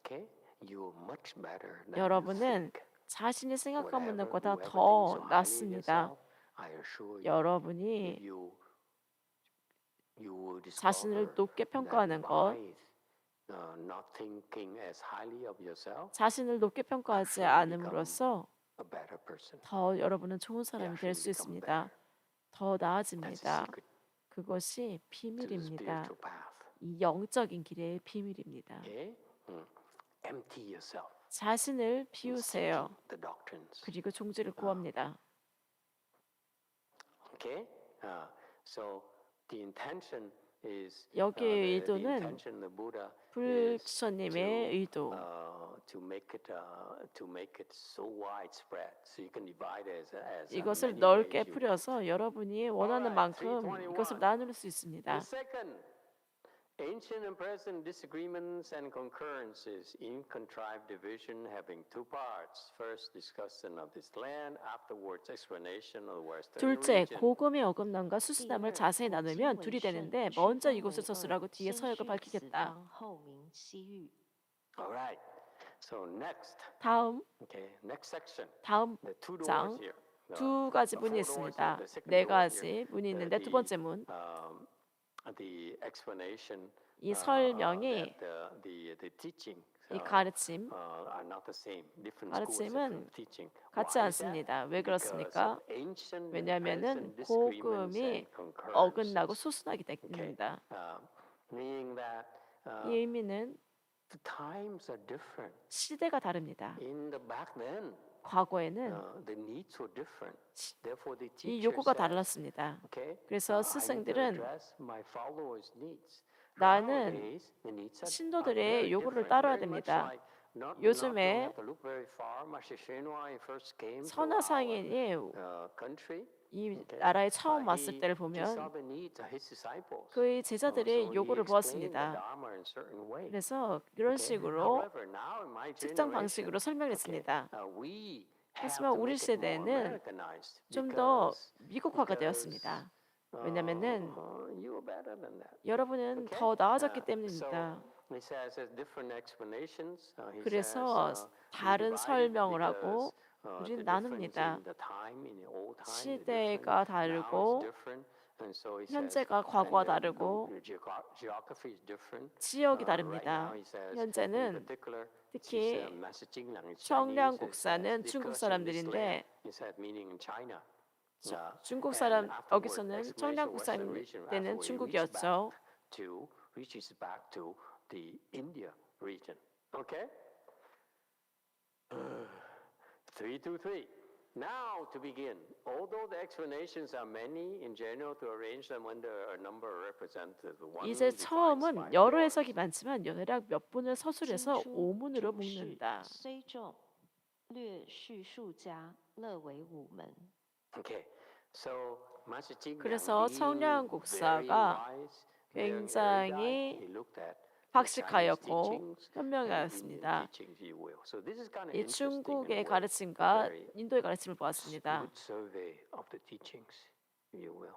Okay? You're much better than you 여러분은 think. 자신이 생각하는 Whatever, 것보다 whoever thinks 더 so highly of 낫습니다. yourself, I assure you, if 여러분이 you will 자신을 discover 높게 that 평가하는 것, by not thinking as highly of yourself, 자신을 높게 평가하지 actually 않음으로써 a better person. 더 여러분은 좋은 사람이 될 수 actually become 있습니다. better. 더 That's the 나아집니다. secret 그것이 to the 비밀입니다. spiritual path. 이 영적인 길의 비밀입니다. Okay? Empty yourself. 자신을 in 비우세요. seeking the doctrines. 그리고 종지를 구합니다. Okay? So the intention is 여기의 the 의도는 intention of the Buddha is 불처님의 의도, to make it so widespread, so you can divide it as 이것을 many 넓게 ways you want. 풀어서 여러분이 원하는 Alright, 만큼 321. 이것을 나눌 수 있습니다. The second, ancient and present disagreements and concurrences in contrived division having two parts. First, discussion of this land, afterwards, explanation of the western 둘째, region. 고금의 어긋남과 수수남을 자세히 나누면 둘이 되는데 먼저 이곳을 서술하고 뒤에 서역을 밝히겠다. All right. So next, 다음 next section. 다음 The two 장, doors here. 두 가지 the 문이 four doors here, 있습니다. the second 네 door here. 가지 문이 있는데 두 번째 문, The explanation. 이 설명이 that the teaching. 이 가르침, are not the same. Different schools, 가르침은 different teaching. 같지 Why is that? 않습니다. 왜 Because 그렇습니까? of ancient and 왜냐하면은 present disagreements 고금이 and concurrences. 어긋나고 소순하기 때문입니다. Meaning that 이 의미는 the times are different. 시대가 다릅니다. In the back then, 과거에는 the needs were different. Therefore, the 이 teacher 요구가 said, 달랐습니다. okay, 그래서 I need to 스승들은 address my followers' needs. 나는 Nowadays, the needs are 신도들의 very 요구를 different, 따라야 very much 됩니다. like not 요즘에 have to look very far. Master Shenhua first came to 선화상인이 our country. 이 나라에 처음 왔을 때를 He 보면 saw the needs of his disciples. 그의 So 제자들의 he 요구를 explained the 보았습니다. Dharma in certain way. 그래서 이런 Okay? 식으로 However, now in my 특정 generation, 방식으로 설명했습니다. we have 하지만 to 우리 make it more 세대는 Americanized 좀 더 because 미국화가 되었습니다. 왜냐면은 you are better than that. 여러분은 Okay? 더 나아졌기 So 때문입니다. he says there's different explanations. He 그래서 says, 다른 we divide it 설명을 because, 하고 the 우리는 difference 나눕니다. in the time, in the old time, is 시대가 different. Now 다르고 it's different. And so he says, 현재가 and 과거와 the 다르고 geography is different. 지역이 Right 다릅니다. now he says, in 현재는 particular, 특히 messaging language Chinese, 청량 he says, 국사는 중국 because in this land, 사람들인데 he said, meaning in China. 중국 and 사람 afterward, 여기서는 explanation 청량국 Western 사람 region, 때는 afterward, 중국이었죠. reaches back to the India region. Okay? 323. Now to begin, although the explanations are many, in general to arrange them under a number represented. One 이제 defines 처음은 five 여러 words. 해석이 많지만 대략 몇 분을 经 서술해서 出 오문으로 注释 묶는다. 虽重，略叙述家，乐为五门。 Okay, so Master Jing 그래서 being 청량국사가 very wise, 굉장히 he looked at the Chinese 박식하였고 teachings and Indian 현명하였습니다. teachings, if you will. So this is kind of 이 interesting in 중국의 a way, 가르침과 very 인도의 가르침을 보았습니다. good survey of the teachings, if you will.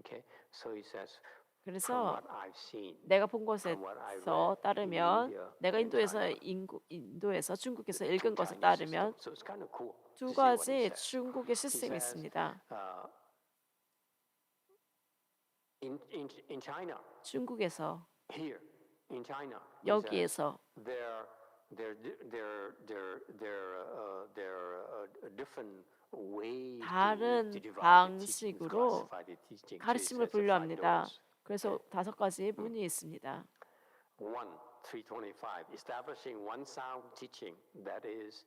Okay, so he says, from 그래서 what I've seen, 내가 본 from what I 것에서 read in 따르면 India 내가 and 인도에서 China, 인도에서 중국에서 the two 읽은 것에 Chinese 따르면 systems. So it's kind of cool 두 to see what he 가지 says. 중국의 He 시스템이 says, 있습니다. in China, 중국에서 here in China, he says, 여기에서 there are different ways 다른 to divide the teachings, 방식으로 classify the teachings. So he 가르침을 says the five 분류합니다. doors. 그래서 5가지의 문이 있습니다. 325, establishing one sound teaching, that is,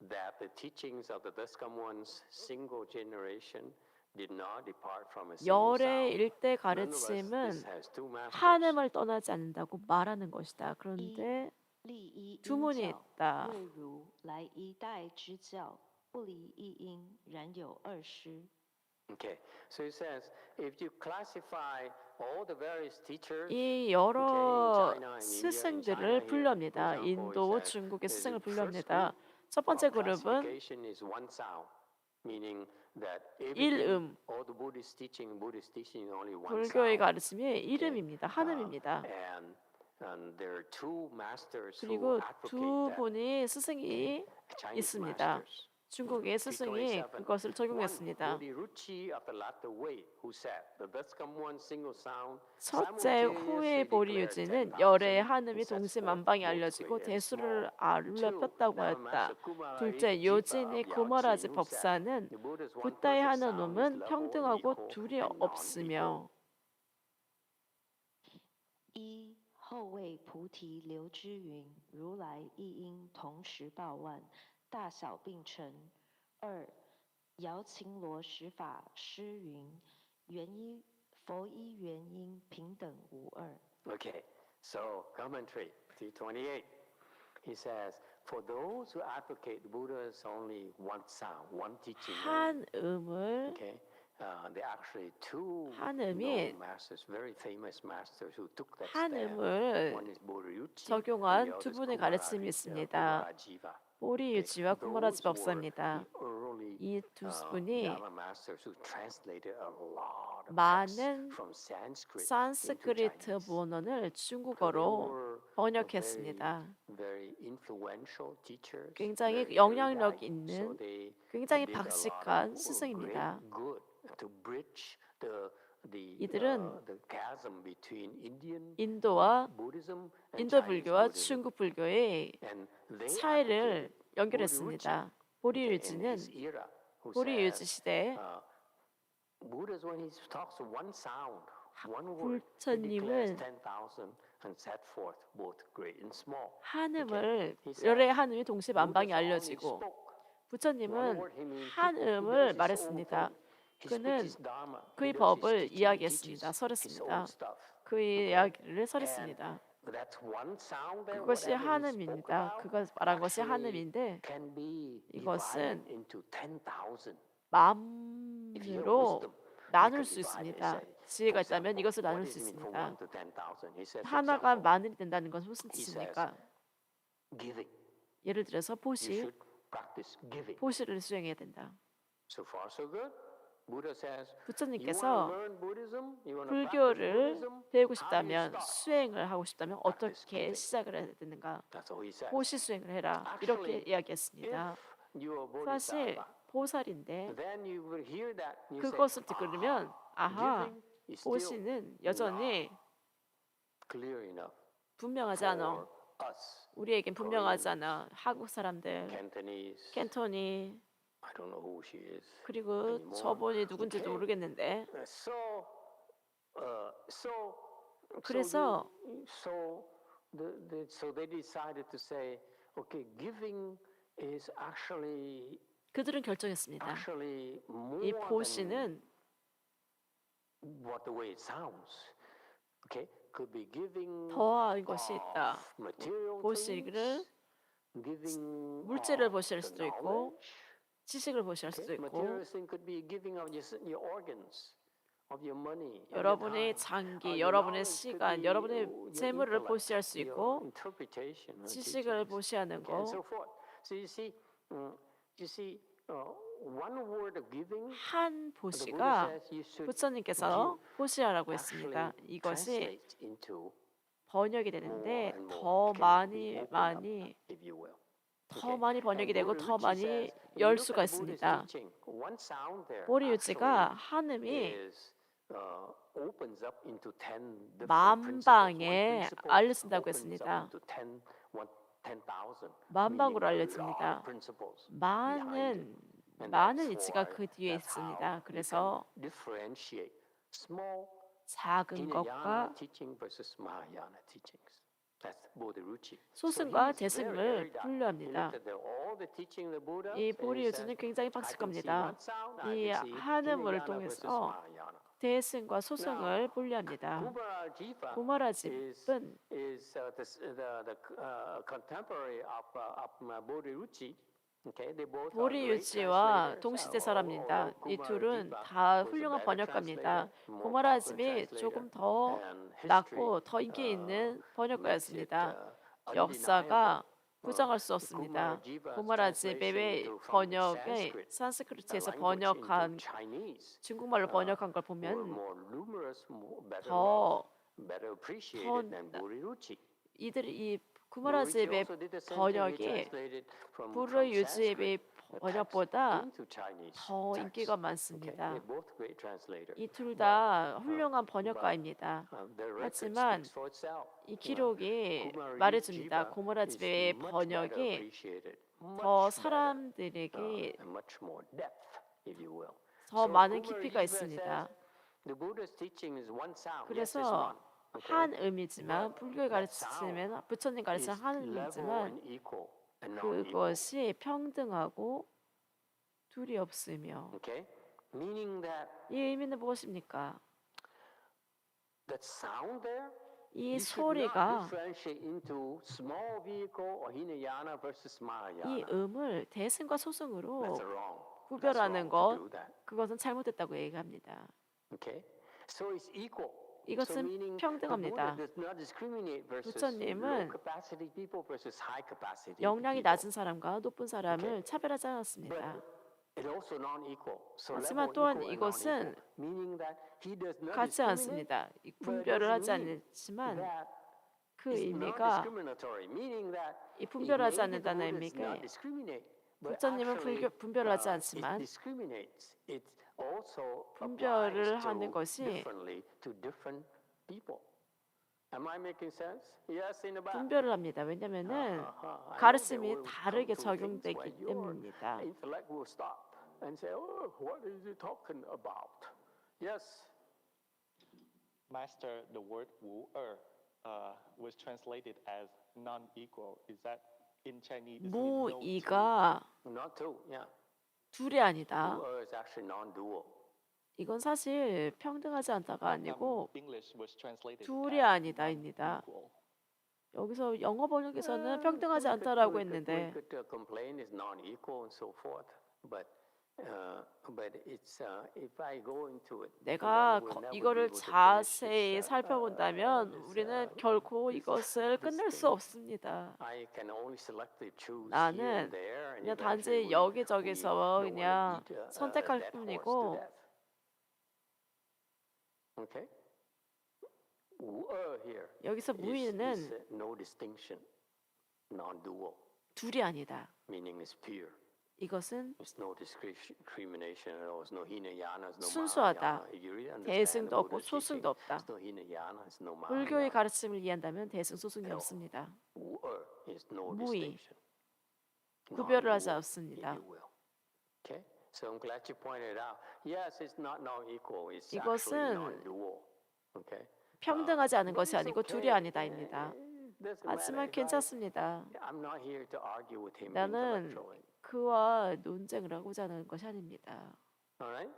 that the teachings of the Daskamwan's single generation did not depart from a single 열의 sound. 일대 Nonetheless, this 가르침은 has two masters. 한음을 떠나지 않는다고 말하는 것이다. 그런데 立一 두 因 문이 教， 있다. 为如来一代之教，不离一因，然有二师。 Okay, so it says if you classify all the various teachers, 이 okay, 여러 in China, in India, in China 스승들을 here, for 분류합니다. example, he 인도, says 중국의 the 스승을 first 분류합니다. group 첫 번째 of 그룹은 classification is one sound, meaning that 일음. all the Buddhist teaching is only one 불교의 sound. 가르침이 이름입니다. 한음입니다. And there are two masters who 그리고 advocate 두 that. 분이 스승이 Chinese 있습니다. masters. 중국의 스승이 327. 그것을 One, 적용했습니다. Bodhiruchi of the latter way, who said the Daskamwan single sound 첫째 후의 보리유지는 열의 한음이 동시에 만방에 알려지고 대수를 아울러 폈다고 하였다. 둘째 요진의 구마라지 법사는 붓다의 한음은 평등하고 둘이 없으며 一后为菩提流之云，如来一因同时报万，大小并成。二姚秦罗十法师云，原一佛一原因平等无二。 Okay, so commentary 328. He says, for those who advocate Buddha's only one sound, one teaching, 한음을 okay, there are actually two 한음이 known masters, very famous masters who took that stand. 한음을 One is Bodhiruchi, 적용한 and the 두 other is 분의 가르침이 있습니다. Kumarajiva. 보리유지와 구마라지 Those were 법사입니다. the early 이 두 분이 Dharma masters who translated a lot of 많은 texts from Sanskrit into 산스크리트 Chinese. 문헌을 They 중국어로 were 번역했습니다. very influential teachers, 굉장히 very 영향력 erudite, 있는 so they 굉장히 did a lot of 박식한 great 스승입니다. good to bridge the 이들은 chasm between Indian 인도와 Buddhism and 인도 Chinese 불교와 Buddhism. 중국 불교의 And they 차이를 advocated 연결했습니다. in 보리유지는 his era, who 보리유지 says, 시대에 Buddha's when he talks of one sound, one word, he 불처님은 declares 10,000 and set forth both great and small. 한음을 He says, 열의 한음이 동시에 만방에 Buddha's only 알려지고 spoke one 부처님은 word, he means he 한음을 does his own 말했습니다. thing. He speaks 그는 his dharma. 그의 He does his 법을 teaching, he 이야기했습니다. teaches his 설했습니다. own stuff. 그의 이야기를 설했습니다. That's one sound that 그것이 whatever he spoke 한음입니다. about 그가 말한 것이 actually 한음인데 can be 이것은 divided into 10,000. 만으로 나눌 수 있습니다. 지혜가 있다면 이것을 나눌 수 있습니다. 하나가 만을이 된다는 것은 무슨 뜻입니까? Giving. 예를 들어서 You 보시, should practice giving. 보시를 수행해야 된다. So far, so good. Buddha says, you want to 부처님께서 learn Buddhism? You want to practice 불교를 Buddhism? 배우고 How do you 싶다면 start? 수행을 하고 싶다면 Practice 어떻게 giving. 시작을 해야 되는가? That's all he says. 보시 수행을 해라. 이렇게 Actually, 이야기했습니다. If you are 사실 Bodhisattva, 보살인데 then you will hear that. You 그것을 say, 들으면 아하, giving is still 보시는 여전히 clear enough 분명하지 않아. for us. 우리에겐 분명하지 않아. 한국 사람들, Cantonese, 캔토니, I don't know who she is. 그리고 anymore. 저분이 누군지도 Okay. 모르겠는데 So 그래서 so they decided to say, okay, giving is actually 그들은 결정했습니다. more 이 than 보시는 what the way it sounds. Okay, could be giving 더한 것이 있다. of material 보시기를 things, giving 물질을 of 보실 the 수도 있고 knowledge. 지식을 보실 수도 Okay, 있고 material thing could be giving of your organs, of your money, of your 여러분의 time. 장기, Your 여러분의 knowledge could 시간, be 여러분의 your 재물을 intellect, 보시할 수 your 있고 interpretation of 지식을 teachings, 보시하는 okay, and 거 so forth. So you see, one word of giving. 한 The Buddha 보시가 says you should 부처님께서 give 보시하라고 했습니다. actually 이것이 translates into 번역이 more 되는데 and more. 더 It can be 많이 opened up, 많이 if you will. 더 Okay? 많이 번역이 And 되고 Bodhi 더 Ruchi 많이 says, when you 열 look 수가 at Buddha's 있습니다. teaching, one sound there 보리 유지가 actually 한음이 is, opens up into 10 different 만방에 principles. One principle 알려진다고 opens up 했습니다. into 10,000, 만방으로 meaning a lot 알려집니다. of principles behind it. And 많은 that's 이치가 why, 그 뒤에 that's how 있습니다. you 그래서 can differentiate small 작은 Hinayana 것과 teaching versus Mahayana teachings. That's Bodhi Ruchi. 소승과 대승을 분류합니다. 이 보리 유지는 굉장히 박식합니다. 이 한음을 통해서 대승과 소승을 분류합니다. 구마라집은 is the contemporary of Bodhi Ruchi. Okay, they both are 보리 great 유지와 translators. 동시대 사람입니다. 이 둘은 Kumarajiva 다 was a 훌륭한 better 번역가입니다. translator, more 구마라집이 popular 조금 translator, 더 and history, 낫고 더 인기 있는 번역가였습니다. 역사가 부정할 수 없습니다. 구마라집의 번역의 산스크리트에서 번역한 중국말로 번역한 걸 보면 더 이들이 이 구마라집의 번역이 부르 유지의 번역보다 더 인기가 많습니다. 이 둘 다 훌륭한 번역가입니다. 하지만 이 기록이 말해줍니다. 구마라집의 번역이 더 사람들에게 더 많은 깊이가 있습니다. 그래서 한 의미지만 불교의 가르치면 부처님 가르치는 한 의미지만 그것이 평등하고 둘이 없으며 이 의미는 무엇입니까? 이 소리가 이 음을 대승과 소승으로 구별하는 것 그것은 잘못됐다고 얘기합니다. 이것은 평등합니다. 부처님은 역량이 낮은 사람과 높은 사람을 차별하지 않았습니다. 하지만 또한 이것은 같지 않습니다. 분별을 하지 않지만 그 의미가 이 분별하지 않는다는 의미가 부처님은 분별을 하지 않지만 분별을 하는 것이 분별을 합니다. 왜냐하면은 가르침이 다르게 적용되기 때문입니다. Master, the word was translated as non-equal. Is that in Chinese? Is it no two? 무이가 Not two, yeah. 둘이 아니다. is actually non-dual. 이건 사실 평등하지 않다가 아니고 English was translated 둘이 as 아니다입니다. non-equal. 여기서 영어 번역에서는 평등하지 않다라고 했는데 We could complain is non-equal and so forth, but it's if I go into it, 내가 then we'll never be 이거를 able to finish 자세히 this, 살펴본다면 우리는 결코 이것을 끝낼 수 없습니다. I can only selectively choose here 나는 and there, and 그냥 eventually 단지 we 여기저기서 don't wanna 그냥 beat 선택할 that horse to 뿐이고 death. Okay? Here 여기서 is 무의는 no distinction, non-dual, 둘이 아니다. meaning is pure. 이것은 There's no discrimination at all. There's no Hinayana, there's no 순수하다. Mahayana. If you really understand 대승도 the 없고 Buddha's teaching, 소승도 없다. there's no Hinayana, there's no 불교의 Mahayana. 가르침을 이해한다면 대승 소승이 없습니다. Is no 무의. distinction. 구별을 하지 Non-dual, 않습니다. if you will. Okay, so I'm glad you pointed out. Yes, it's not non-equal. It's actually 이것은 non-dual. Okay. 평등하지 않은 But 것이 it's 아니고 둘이 okay. 아니다입니다. Doesn't matter. 하지만 If 괜찮습니다. I'm not here to argue with him 나는 intellectually. 그와 논쟁을 하고자 하는 것이 아닙니다. All right?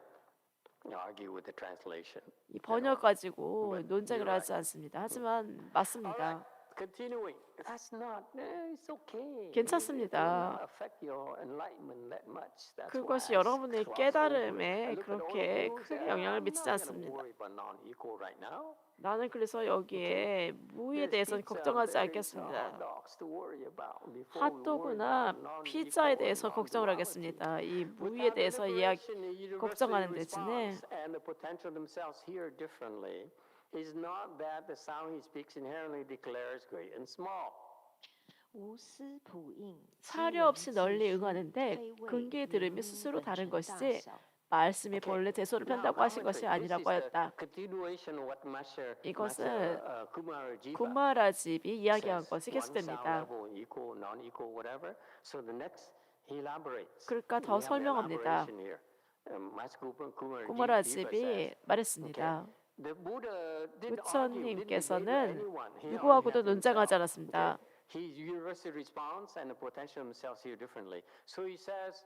Argue with the translation. 이 번역 가지고 But 논쟁을 you're 하지 right. 않습니다. 하지만 All right. 맞습니다. Continuing. That's not. It's okay. 괜찮습니다. It will not affect your enlightenment that much. That's why 그것이 I 여러분의 gloss over it. 깨달음에 I look at all the 그렇게 rules 크게 and 영향을 I'm 미치지 not gonna 않습니다. worry about non-equal right now. 나는 그래서 여기에 무에 There's 대해서는 pizza, 걱정하지 there's 않겠습니다. hot dogs to worry about before we worry 핫도그나 about non-equal 피자에 and 대해서 걱정을 non-duality. 하겠습니다. 이 무에 Without 대해서 deliberation, the universal 걱정하는 대신에 response and the potential themselves hear differently is not that the sound he speaks inherently declares great and small. 无私普应， 사려 없이 널리 응하는데 근기에 들음이 스스로 다른 것이지 말씀이 본래 대소를 편다고 하신 것이 아니라고 하였다. 이것은 구마라집이 이야기한 것이 계속됩니다. 그러니까 더 설명합니다. 구마라집이 말했습니다. 부처님께서는 누구하고도 논쟁하지 않았습니다. His universal response and the potential themselves hear differently. So he says,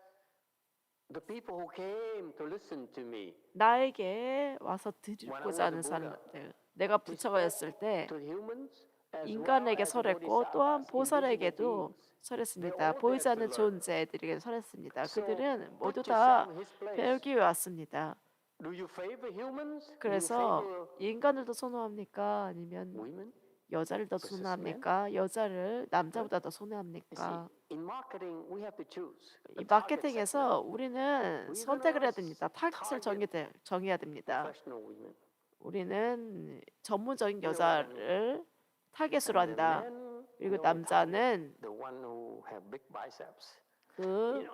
the people who came to listen to me, 나에게 와서 듣고자 하는 사람들, 내가 부처가였을 때 to humans, as 인간에게 well as the 설했고 또한 bodhisattvas, 보살에게도 invisible 설했습니다. 보이지 않는 존재들에게 설했습니다. beings. 그들은 모두 put 다 yourself in his place. 배우기 위해 왔습니다. Do you favor humans? Do you 그래서 favor 인간을 더 선호합니까? 아니면 women? 여자를 더 선호합니까? 여자를 남자보다 더 You see, 선호합니까? in marketing, we have to choose. 이 마케팅에서 우리는 선택을 해야 됩니다. 타겟을 정해야 됩니다. Professional women. 우리는 전문적인 여자를 타겟으로 And the 한다. men, 그리고 the 남자는 the one who have big biceps. 그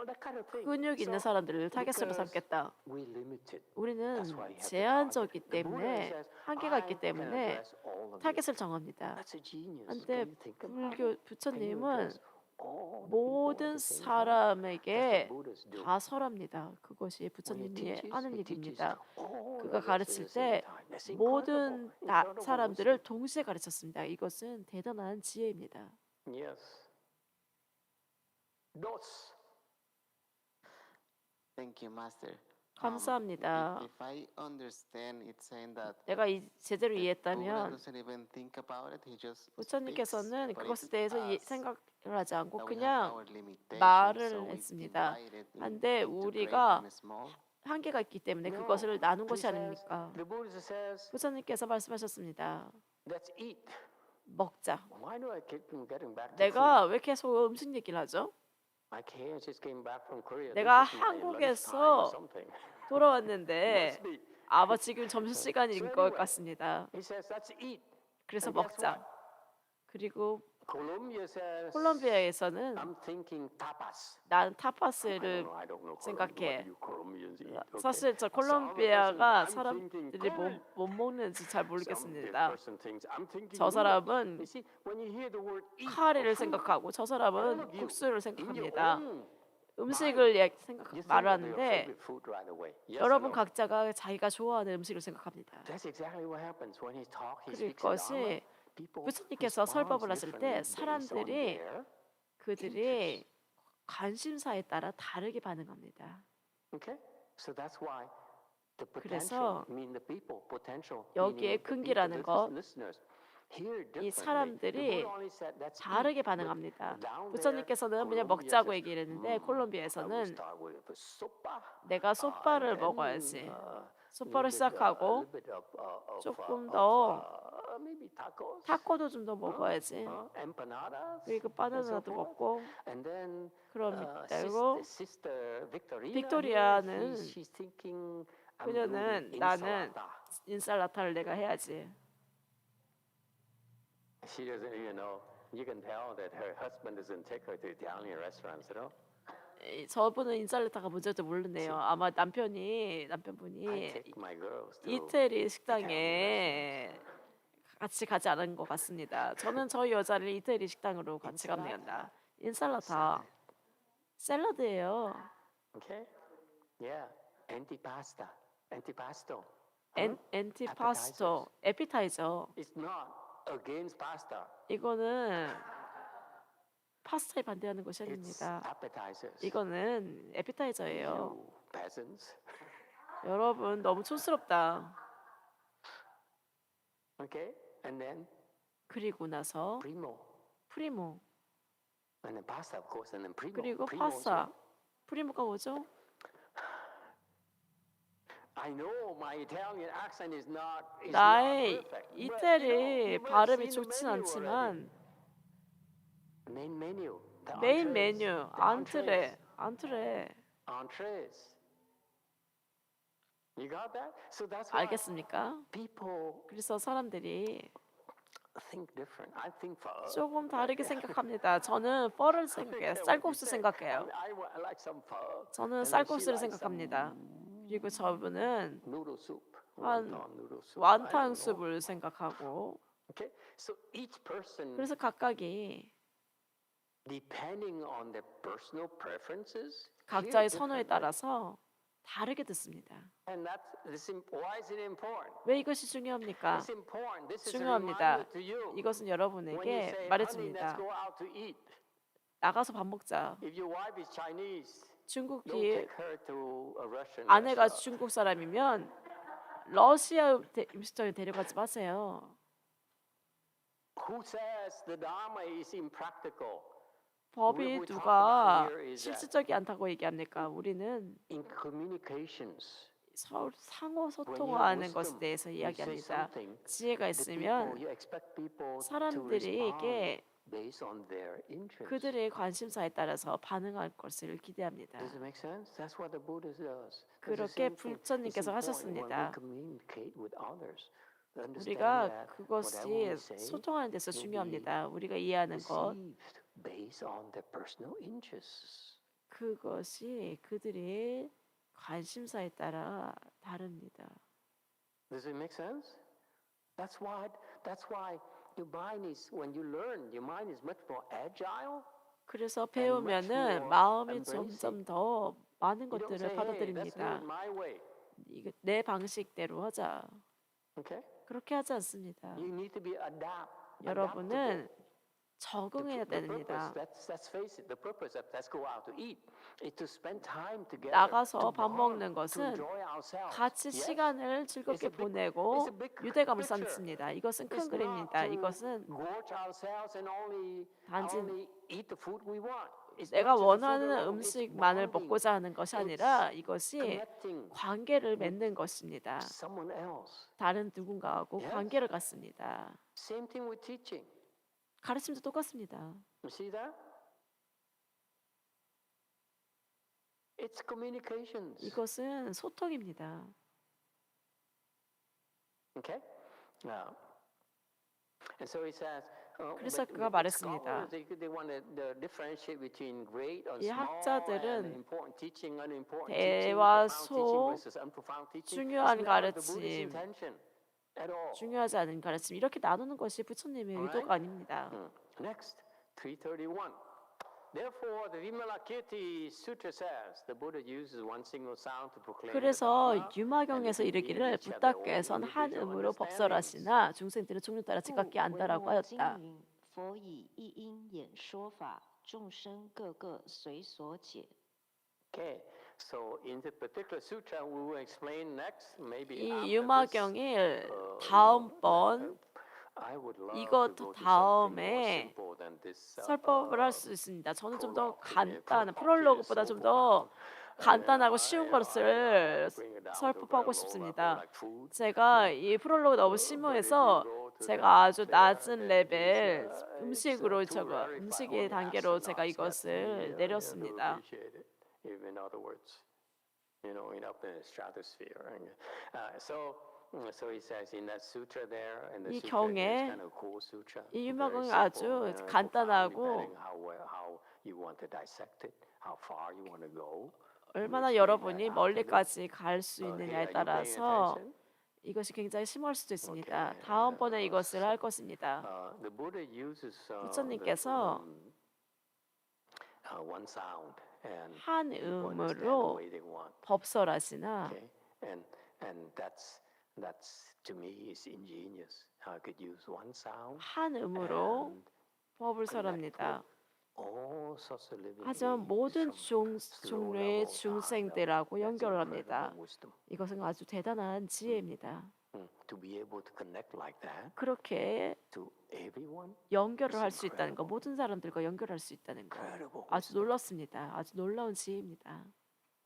That kind of thing. 근육 있는 So, 사람들을 타겟으로 because 삼겠다. we limited. 우리는 That's why you have to 제한적이기 target. The Buddha 때문에 says, 한계가 있기 I can 때문에 address all of you. 타겟을 정합니다. That's a genius. 한데 Can you think about it? 불교 Can you 부처님은 address all the people at 모든 the same time? That's 사람에게 what Buddhas do. 다 설합니다. 그것이 When he 부처님이 teaches, 하는 he teaches 일입니다. all 그가 of us at 가르칠 the same 때 time. That's 모든 incredible. 사람들을 동시에 가르쳤습니다. 이것은 대단한 지혜입니다. Yes. Dos. Thank you, Master. 감사합니다. If I understand, it's saying that 내가 제대로 Buddha 이해했다면 doesn't even think about it. He just 부처님께서는 speaks, but 그것에 it's 대해서 us 생각을 하지 않고 that we have 그냥 our limitations, 말을 so we 했습니다. divide it 한데 into great 우리가 and small. 한계가 있기 때문에 No, 그것을 나눈 he 것이 says, 아닙니까? the Buddha says, 부처님께서 말씀하셨습니다. let's eat. 먹자. Why do I keep getting back to 내가 왜 계속 음식 얘기를 하죠? My kids just came back from Korea. 내가 This is my lunchtime or 한국에서 something. 돌아왔는데 Must be. 아마 지금 점심시간인 것 같습니다. He says, let's eat. 그래서 And guess 먹자. what? 그리고 Colombia says, 콜롬비아에서는 I'm thinking tapas. 난 I 타파스를 don't know 생각해. what you Colombians eat. Okay. 사실 저 Some 콜롬비아가 person, I'm thinking 사람들이 corn. 못 먹는지 잘 Some big 모르겠습니다. person thinks, I'm thinking 저 noodles. 사람은 You see, when you hear the word eat or 카레를 food, 생각하고 저 all 사람은 of you, 국수를 in your 생각합니다. own 음식을 you think of your 말하는데 favorite food right away. Yes or 여러분 no? 각자가 자기가 좋아하는 음식을 생각합니다. That's exactly what happens when he talks. He speaks in 그것이 Dharma. People 부처님께서 respond 설법을 하실 때 differently based on 사람들이 their 그들이 관심사에 따라 다르게 반응합니다. Okay? So that's why the 그래서 potential, I mean the people, potential, 여기에 meaning the 근기라는 people, 것, listeners, hear 이 differently. The 사람들이 Buddha only said, "Let's 다르게 eat," but 반응합니다. down there, 부처님께서는 그냥 Colombia 먹자고 says, 얘기를 했는데 I will 콜롬비아에서는 start with the sopa, 내가 솥밥을 and then, 먹어야지. a 솥밥을 little bit, 시작하고 a little bit of, 조금 더 maybe tacos, 타코도 좀 더 먹어야지. empanadas, 그리고 and so 바나나도 forth. 먹고 And then 그럼 sister, 이때고 sister Victoria, 빅토리아는 she's thinking, I'm 그녀는 doing 나는 ensalada. 인살라타를 내가 해야지. She doesn't even know. You can tell that her husband doesn't take her to Italian restaurants, you know. 저분은 인살라타가 뭔지도 모르네요. 아마 남편분이 I take my girls to 이태리 식당에 같이 가지 않은 것 같습니다. 저는 저희 여자를 이태리 식당으로 같이 갑니다. 인살라타 샐러드예요. Okay. Yeah, antipasta, antipasto. 엔티파스토, 에피타이저. It's not against pasta. 이거는 파스타에 반대하는 것이 It's 아닙니다. appetizers. 이거는 에피타이저예요. You peasants. 여러분 너무 촌스럽다. Okay, and then 그리고 나서 primo, 프리모, and then pasta, of course, and then primo. 그리고 Primo also. 파스타. 프리모가 뭐죠? I know my Italian accent is not 나의 perfect. 이태리 you might have 발음이 seen the 좋진 menu already. 않지만 Main menu. The 메인 entrees, 메뉴, the entrees. 안트레. Entrees. You got that? So that's why 알겠습니까? people 그래서 사람들이 think different. I think pho. 조금 다르게 생각합니다. 저는 펄을 생각해요. 쌀국수 생각해요. I like some pho. 저는 And then she 쌀국수를 likes 생각합니다. 그리고 저분은 noodle soup. 한 wonton noodle soup. I don't know. 완탕수를 생각하고 Okay, so each person, 그래서 각각이 depending on their personal preferences, hear 각자의 선호에 differently. 따라서 다르게 듣습니다. And why is it important? 왜 이것이 중요합니까? It's important. This is a 중요합니다. reminder to you. 이것은 When you 여러분에게 say, honey, let's 말해줍니다. go out to eat. 나가서 밥 먹자. If your wife is Chinese, don't 중국이 take her to a Russian 아내가 restaurant. 중국 사람이면 러시아 음식점에 데려가지 마세요. Who says the Dharma is impractical? 법이 we talk 누가 about here is that 실질적이 않다고 얘기합니까? 우리는 In communications, 상호 when you have 소통하는 것에 wisdom, 대해서 you say 이야기합니다. something, 지혜가 the 있으면 people, you expect people to 사람들에게 respond based on their interest. 그들의 관심사에 따라서 반응할 것을 기대합니다. Does it make sense? That's what the Buddha does. It's the 그렇게 same thing. It's 불처님께서 important 하셨습니다. when we communicate with others. Understand 우리가 that whatever 그것이 we say 소통하는 데서 will be 중요합니다. 우리가 이해하는 것 received based on their personal interests. 그것이 그들의 관심사에 따라 다릅니다. Does it make sense? That's why your mind is, when you learn, your mind is much more agile. 그래서 much 배우면은 more 마음이 embracing. 점점 더 많은 You don't 것들을 say, hey, let's do 받아들입니다. it my way. 이거 내 방식대로 하자. Okay? 그렇게 하지 않습니다. You need to be adaptable. 여러분은 적응해야 The 됩니다. purpose, let's face it, the purpose of let's go out to eat is to spend time together. 나가서 to 밥 bond, 먹는 to 것은 enjoy ourselves. 같이 Yes? 시간을 즐겁게 It's a big- 보내고 it's a big 유대감을 picture. 쌓습니다. 이것은 큰 It's not 그림입니다. to 이것은 gorge ourselves and only 단지 eat the food we want. It's 내가 not just the food 원하는 alone, it's 음식만을 bonding, 먹고자 하는 것이 아니라 이것이 connecting 관계를 맺는 것입니다. with someone else. 다른 누군가하고 Yes. 관계를 갖습니다. Same thing with teaching. 가르침도 똑같습니다. You see that? It's communications. 이것은 소통입니다. Okay? Now, and so he says. 그래서 but 그가 the 말했습니다. scholars, they want to differentiate between great or 이 small 학자들은 and important teaching, unimportant 대화 teaching, profound 소, teaching versus unprofound teaching. 중요한 It's not the Buddhist 가르침, intention at all. 중요하지 않은 가르침 이렇게 나누는 것이 부처님의 Alright? 의도가 아닙니다. Next, 331. Therefore, the Vimalakirti Sutra says the Buddha uses one single sound to proclaim the 그래서 Dharma, 유마경에서 and the 이르기를 each have their own 부다께서는 한 individual 음으로 understandings. 법설하시나 중생들은 종류 따라 故 지각게 维 안다라고 摩经 하였다. 云：“佛以一因演说法，众生各个随所解。” Okay, so in the particular sutra we will explain next, maybe 이 after this. 유마경을 다음번 I would love 이것 to go to something more 다음에 simple than this, 설법을 할 수 있습니다. 저는 좀 더 prologue. 간단한 프롤로그보다 좀 더 간단하고 쉬운 것을 설법하고 싶습니다. 제가 이 프롤로그 너무 심오해서 제가 아주 낮은 레벨 음식으로 저거 음식의 단계로 제가 이것을 내렸습니다. In other words, up in the stratosphere. So he says in that sutra there, and the 이 sutra is 경에 kind of cool sutra. 이 very 유마경이 simple, 아주 profound, 간단하고 depending how you want to dissect it, how far you want to go. 얼마나 여러분이 멀리까지 갈 수 Hey, 있느냐에 are you paying 따라서 attention? 이것이 굉장히 심할 수도 있습니다. 오케이. 다음번에 이것을 할 것입니다. The Buddha uses 부처님께서 one sound. and 한 people understand the 음으로 way they want. 법설하시나 Okay, and that's to me is ingenious. I could use one sound 한 음으로 and 법을 connect 설합니다. with all sorts of living 하지만 beings 모든 from 종류의 low level to high level. 중생들하고 That's 연결을 incredible 합니다. wisdom. 이것은 아주 대단한 지혜입니다. To be able to connect like that 그렇게 to everyone, 연결을 It's 할 수 있다는 거, incredible. 모든 사람들과 연결할 수 있다는 거, incredible 아주 wisdom. 놀랍습니다. 아주 놀라운 지혜입니다.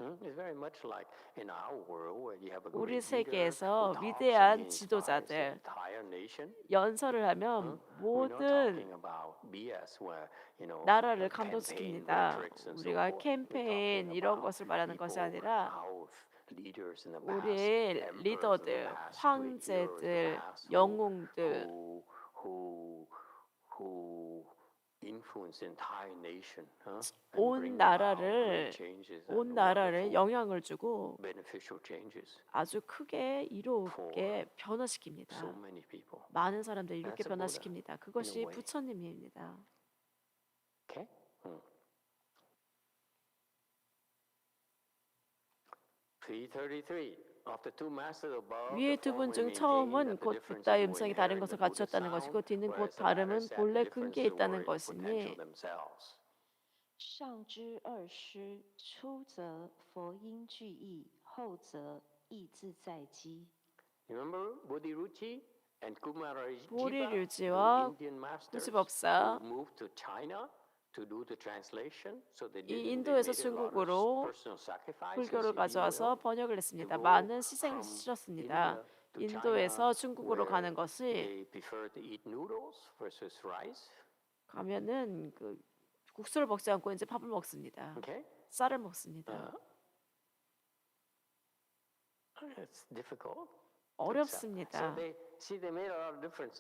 It's very much like in our world where you have a 우리 great leader 세계에서 who talks 위대한 and he inspires the 지도자들 entire nation. 연설을 하면 We're not 모든 talking about BS where, you know, 나라를 campaign 감동시킵니다. rhetorics and so 우리가 forth. We're 캠페인 talking 이런 about 것을 말하는 것이 people, 아니라 our leaders in the past, 우리의 emperors of the 리더들, past, great heroes of the 황제들, past, 영웅들, who influence the entire nation, and 온 bring about 나라를 great changes and 온 나라를 wonderful 영향을 주고 beneficial changes 아주 크게 이롭게 변화시킵니다. so many people. 많은 사람들을 이렇게 That's a Buddha, 변화시킵니다. 그것이 in a way. 부처님입니다. Okay? 333. After two masters above, 위의 the 두 분 former 중 maintained 처음은 that the 곧 differences 부다의 were 음성이 inherent 다른 in 것을 the Buddha 갖췄다는 sound, 것이고 뒤는 곧 whereas the latter 발음은 said 본래 the 근기에 differences 있다는 were in potential 것이니 themselves. 上之二师，初则佛音具义，后则意自在机。 Remember Bodhiruchi and Kumarajiva, 보리류지와 the Indian masters 구시법사, who moved to China to do the translation? So they 이 did. They 인도에서 made a lot of 중국으로 personal sacrifices, 불교를 if you 가져와서 will. 번역을 했습니다. to go 많은 희생을 from 치렀습니다. India to 인도에서 China, 중국으로 where 가는 것이 they prefer to eat noodles versus rice. 가면은 그 국수를 먹지 않고 이제 밥을 먹습니다. Okay, 쌀을 먹습니다. it's difficult. 어렵습니다. So they made a lot of different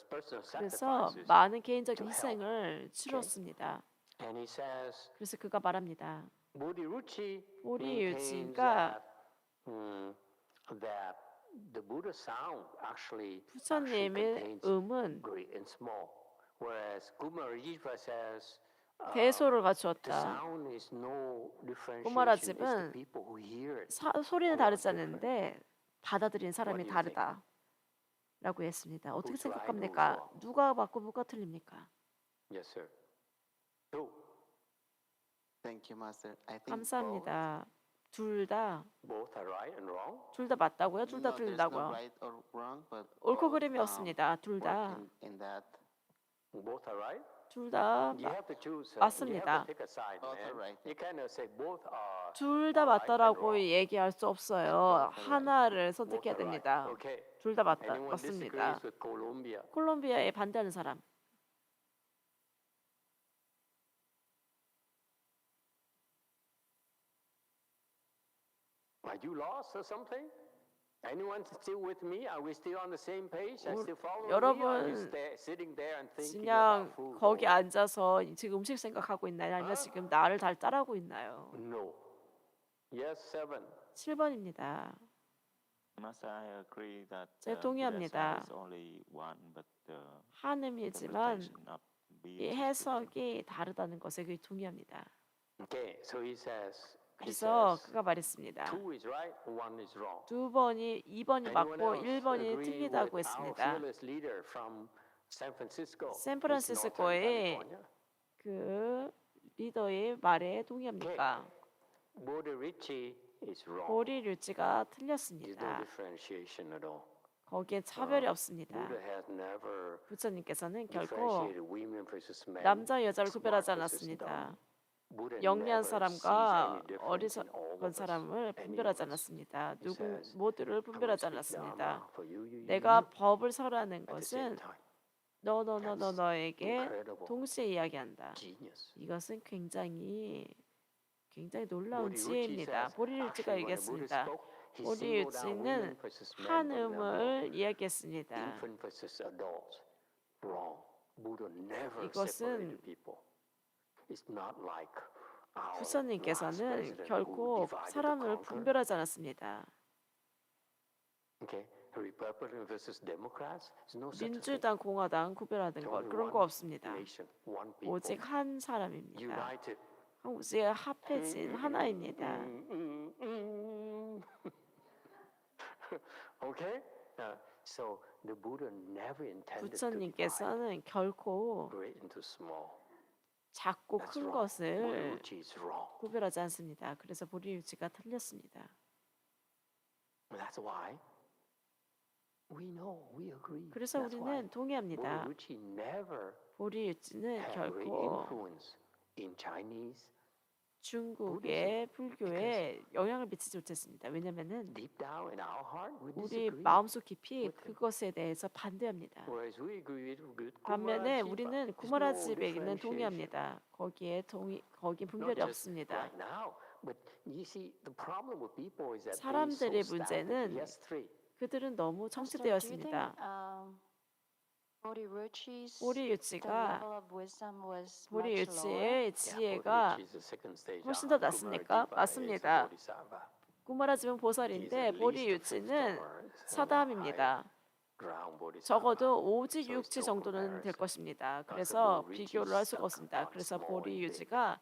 personal 그래서 sacrifices. 많은 개인적인 to help. 희생을 치렀습니다. And he says, 그래서 그가 말합니다. Bodhiruchi maintains 보리유지가 that the Buddha sound actually 부처님의 contains 음은 great and small, whereas Kumarajiva says 대소를 the 갖추었다. sound is no differentiation. It's the 꾸마라집은 people who hear it. 소리는 다르지 않는데 받아들이는 사람이 What do you think? 다르다라고 했습니다. 어떻게 Who's right, 생각합니까? who's wrong? 누가 맞고 누가 틀립니까? Yes, sir. True. Thank you, Master. I think 감사합니다. 둘 다 Both are right and wrong. 맞다고요? 둘 다 no, there's no 틀리다고요? right or wrong, but 옳고 both, 그름이 없습니다. 둘 work 다 in that. Both are right. 둘 다 You have to choose. You have 맞습니다. to pick a side, Both are man. right. You cannot say both are. 둘 다 are right and 맞다라고 wrong. 얘기할 수 없어요. both are 하나를 Both 선택해야 are right. 됩니다. Okay. 둘 다 Anyone 맞습니다. disagrees with Colombia? 콜롬비아에 반대하는 사람. Are you lost or something? Anyone still with me? Are we still on the same page? Are still following me? Or are you 여러분, sitting there and thinking 그냥 about food? 거기 only? 앉아서 지금 음식 생각하고 있나요? 아니면 지금 나를 잘 따라하고 있나요? No. Yes, 7. 7번입니다. Master, I agree that 네, Buddha 동의합니다. sound is only one, but the 한음이지만 interpretation of 이 beings is different. 해석이 다르다는 것에 그 동의합니다. Okay, so he says 그래서 그가 말했습니다. 2 is right, 1 is wrong. 2번이 2번이 Anyone 맞고 else 1번이 agree 틀리다고 with our 했습니다. fearless leader from San Francisco, who's 샌프란시스코의 Northern California? 그 리더의 말에 동의합니까? Bodhirichi is wrong. 보리류지가 There's no 틀렸습니다. differentiation at all. 거기에 차별이 없습니다. Buddha has never 부처님께서는 결코 differentiated women versus men. 남자 여자를 smart 구별하지 versus 않았습니다. dumb. Buddha 영리한 never sees 사람과 any difference in all 어리석은 of us, 사람을 any of 분별하지 us. 않았습니다. He says, 모두를 I will 분별하지 speak 않았습니다. Dharma for you, 내가 법을 설하는 at the same 것은 time. 너에게 incredible. 동시에 이야기한다. Genius. 이것은 굉장히 놀라운 Bodhiruchi 지혜입니다. says, 보리류지가 actually, when the Buddha 얘기했습니다. spoke, he singled out women 보리류지는 versus men, for example. 한음을 이야기했습니다. Infant versus adults. Wrong. Buddha never 이것은 separated people. It's not like our last 부처님께서는 president who 결코 divided the 사람을 conquer. 분별하지 않았습니다. Okay, Republican versus Democrats. There's no such thing. 민주당, 공화당 구별하는 것 Only 그런 거 one 없습니다. nation, one people, 오직 한 사람입니다. united 한국지가 합해진 하나입니다. Okay? So the Buddha never intended to divide 부처님께서는 결코 great into small. 작고 That's 큰 wrong. 것을 Buddha-ruchi is wrong. 구별하지 않습니다. 그래서 보리유지가 틀렸습니다. That's why we know, we agree. 그래서 That's why 우리는 동의합니다. Buddha-ruchi never 보리유지는 had great 결코 influence in Chinese. 중국의 불교에 영향을 미치지 못했습니다. 왜냐면은 Deep down in our heart, we 우리 disagree. 마음속 깊이 with him. 그것에 대해서 반대합니다. Whereas we agree with 반면에 Kumara-jiva. 우리는 There's no 구마라집에는 differentiation. 동의합니다. 거기에 거기 Not 분별이 just 없습니다. right now, but you see, the problem with people is that 사람들의 they're so static. 문제는 Yes, three. 그들은 너무 Master, do you think, 정체되었습니다. Bodhiruchi's the 보리유치가 level of wisdom was much lower? 보리유치의 Yeah, 지혜가 Bodhi is the second stage. 훨씬 더 Kumara-jiva 낮습니까? is a 맞습니다. bodhisattva. 구마라집은 He's 보살인데 at least a 보리유치는 fifth or 사다함입니다. ground bodhisattva. 적어도 오지 So it's 육지 no 정도는 될 comparison. 것입니다. So 그래서 Bodhi 비교를 할 is 수가 없습니다. not 그래서 small and big. 보리유지가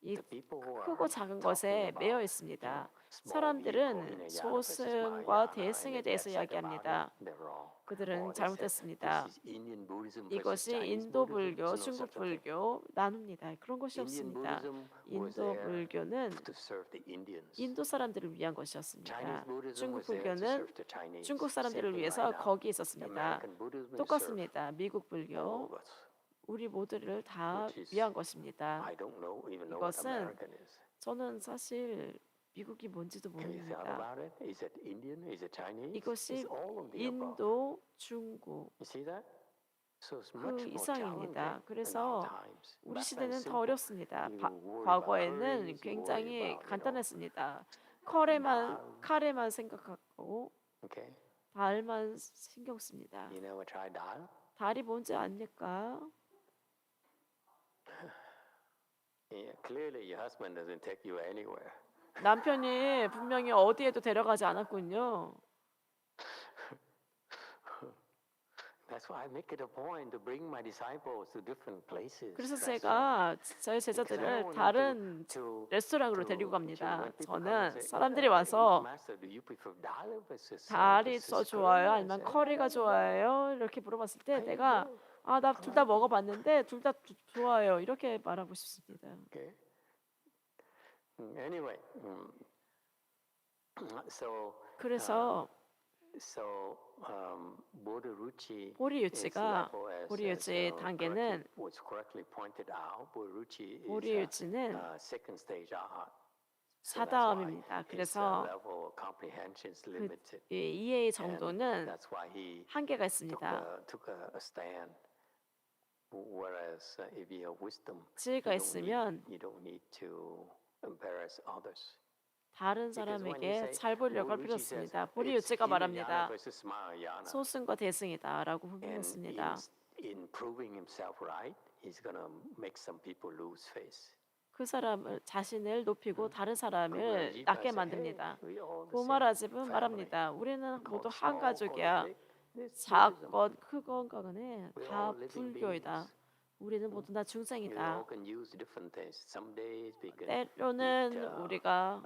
이 The people who are 크고 작은 talking 것에 about, 매여 you know, 있습니다. small 사람들은 vehicle in a Yada versus 소승과 Mahayana, 대승에 and 대해서 they said about 이야기합니다. it, they're wrong. 그들은 Or they said, 잘못했습니다. this is Indian Buddhism versus 이것이 Chinese 인도 Buddhism. 불교, There's no 중국 such a thing. 불교 나눕니다. 그런 것이 Indian 없습니다. Buddhism was 인도 there 불교는 to serve the Indians. 인도 사람들을 위한 Chinese 것이었습니다. Buddhism 중국 was there to 불교는 serve the Chinese. 중국 사람들을 Same thing 위해서 right now. 거기 있었습니다. American Buddhism is serve 똑같습니다. 미국 all 불교 of us. 우리 모두를 다 Which is- 위한 것입니다. I don't even know what 이것은 American is. 저는 사실 미국이 뭔지도 Can you think 모릅니다. about it? Is it Indian? Is it Chinese? 이것이 It's all of the above. 인도, 중국 You see that? So it's 그 much more 이상입니다. challenging in 그래서 our times. 우리 Back then 시대는 더 simple. 어렵습니다. You worry about 과거에는 curries, you worry 굉장히 about, you know, 간단했습니다. 날. 카레만 생각하고 Okay? 달만 신경 씁니다. You never try dal? 달이 뭔지 압니까? Yeah, clearly your husband doesn't take you anywhere. 남편이 분명히 어디에도 데려가지 않았군요. That's why I make it a point to bring my disciples to different places. 그래서 restaurants. 제가 저희 Because I don't 제자들을 want them 다른 to 레스토랑으로 to- 데리고 갑니다. when people come and 저는 say, 사람들이 "Oh, 와서 Master, do you prefer dal versus, 달이 versus 더 curry?" 좋아요? I 아니면 say, 커리가 "Oh, 좋아요? 이렇게 물어봤을 때 I 내가 know." 나 둘 다 먹어봤는데 둘 다 좋아요. 이렇게 말하고 싶습니다. Okay. Anyway, so 그래서 Bodhi-ruchi 보리유치가 보리유치 단계는 was correctly pointed out. Bodhi-ruchi is 보리유치는 second stage arhat. 사다음입니다. 그래서 level of comprehension is 그 limited. 이해의 And 정도는 that's why he 한계가 took 있습니다. took a stand. Whereas if you have wisdom, 지혜가 you 있으면 don't need to embarrass others. 다른 Because when you 사람에게 say, 잘 보려고 할 필요 Bodhi-ruchi says, 없습니다. "It's 보리유치가 Hinayana 말합니다. versus Mahayana." 소승과 대승이다라고 And 분명했습니다. in proving himself right, he's gonna make some people lose face. 그 사람을 자신을 높이고 다른 사람을 Kumara-jiva 낮게 said, 만듭니다. "Hey, we all the same 고마라집은 family. 말합니다. 우리는 모두 Called 한 small, 가족이야. called big. This Buddhism. 작건 크건 간에 We're 다 all living 불교이다. beings. 우리는 모두 다 We all 중생이다. can use different things. Some days we can eat, 때로는 우리가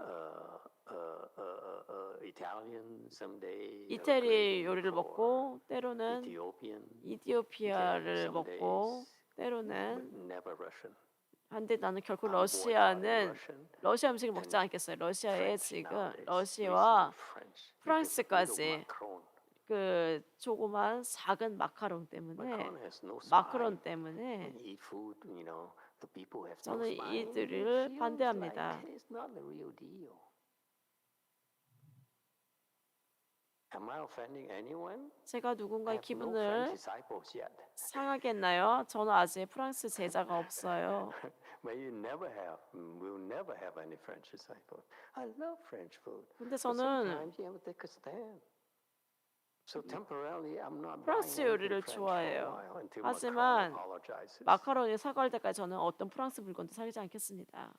Italian, some days 이태리 요리를 먹고 때로는 Ethiopian, 이티오피아를 some 먹고 days, 때로는 but never Russian. 한데 나는 결코 I'm boycotting Russian. 러시아 음식을 먹지 and 않겠어요. 러시아에 French 지금 nowadays, 러시아와 recently French. 프랑스까지 Macron. 그 조그만 작은 마카롱 때문에 Macron has no 마크론 spine. 때문에 When you eat food, the people have no 저는 spine. It 이들을 feels 반대합니다. like it's not the real deal. Am I offending anyone? 제가 I 누군가의 have no French 기분을 disciples yet. 상하게 했나요? 저는 아직 프랑스 제자가 없어요. But you never have, will never have any French disciples. I love French food. 근데 But 저는 sometimes you have to take a stand. So temporarily, I'm not 프랑스 buying anything 요리를 French for a 좋아해요. while until 하지만 Macron apologizes. 마카로니 사과할 때까지 저는 어떤 프랑스 물건도 사지 않겠습니다.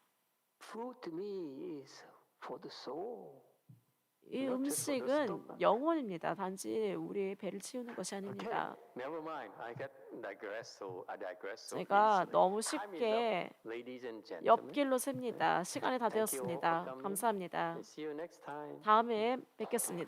Food to me is for the soul. 이 Not just for the 음식은 stomach. 영혼입니다. 단지 우리의 배를 채우는 것이 Okay, 아닙니다. never mind. I digress so 제가 easily. 너무 Time is 쉽게 up, ladies and gentlemen. 옆길로 셉니다. 시간이 다 Thank you all for 되었습니다. coming. 감사합니다. See you next time. 다음에 뵙겠습니다.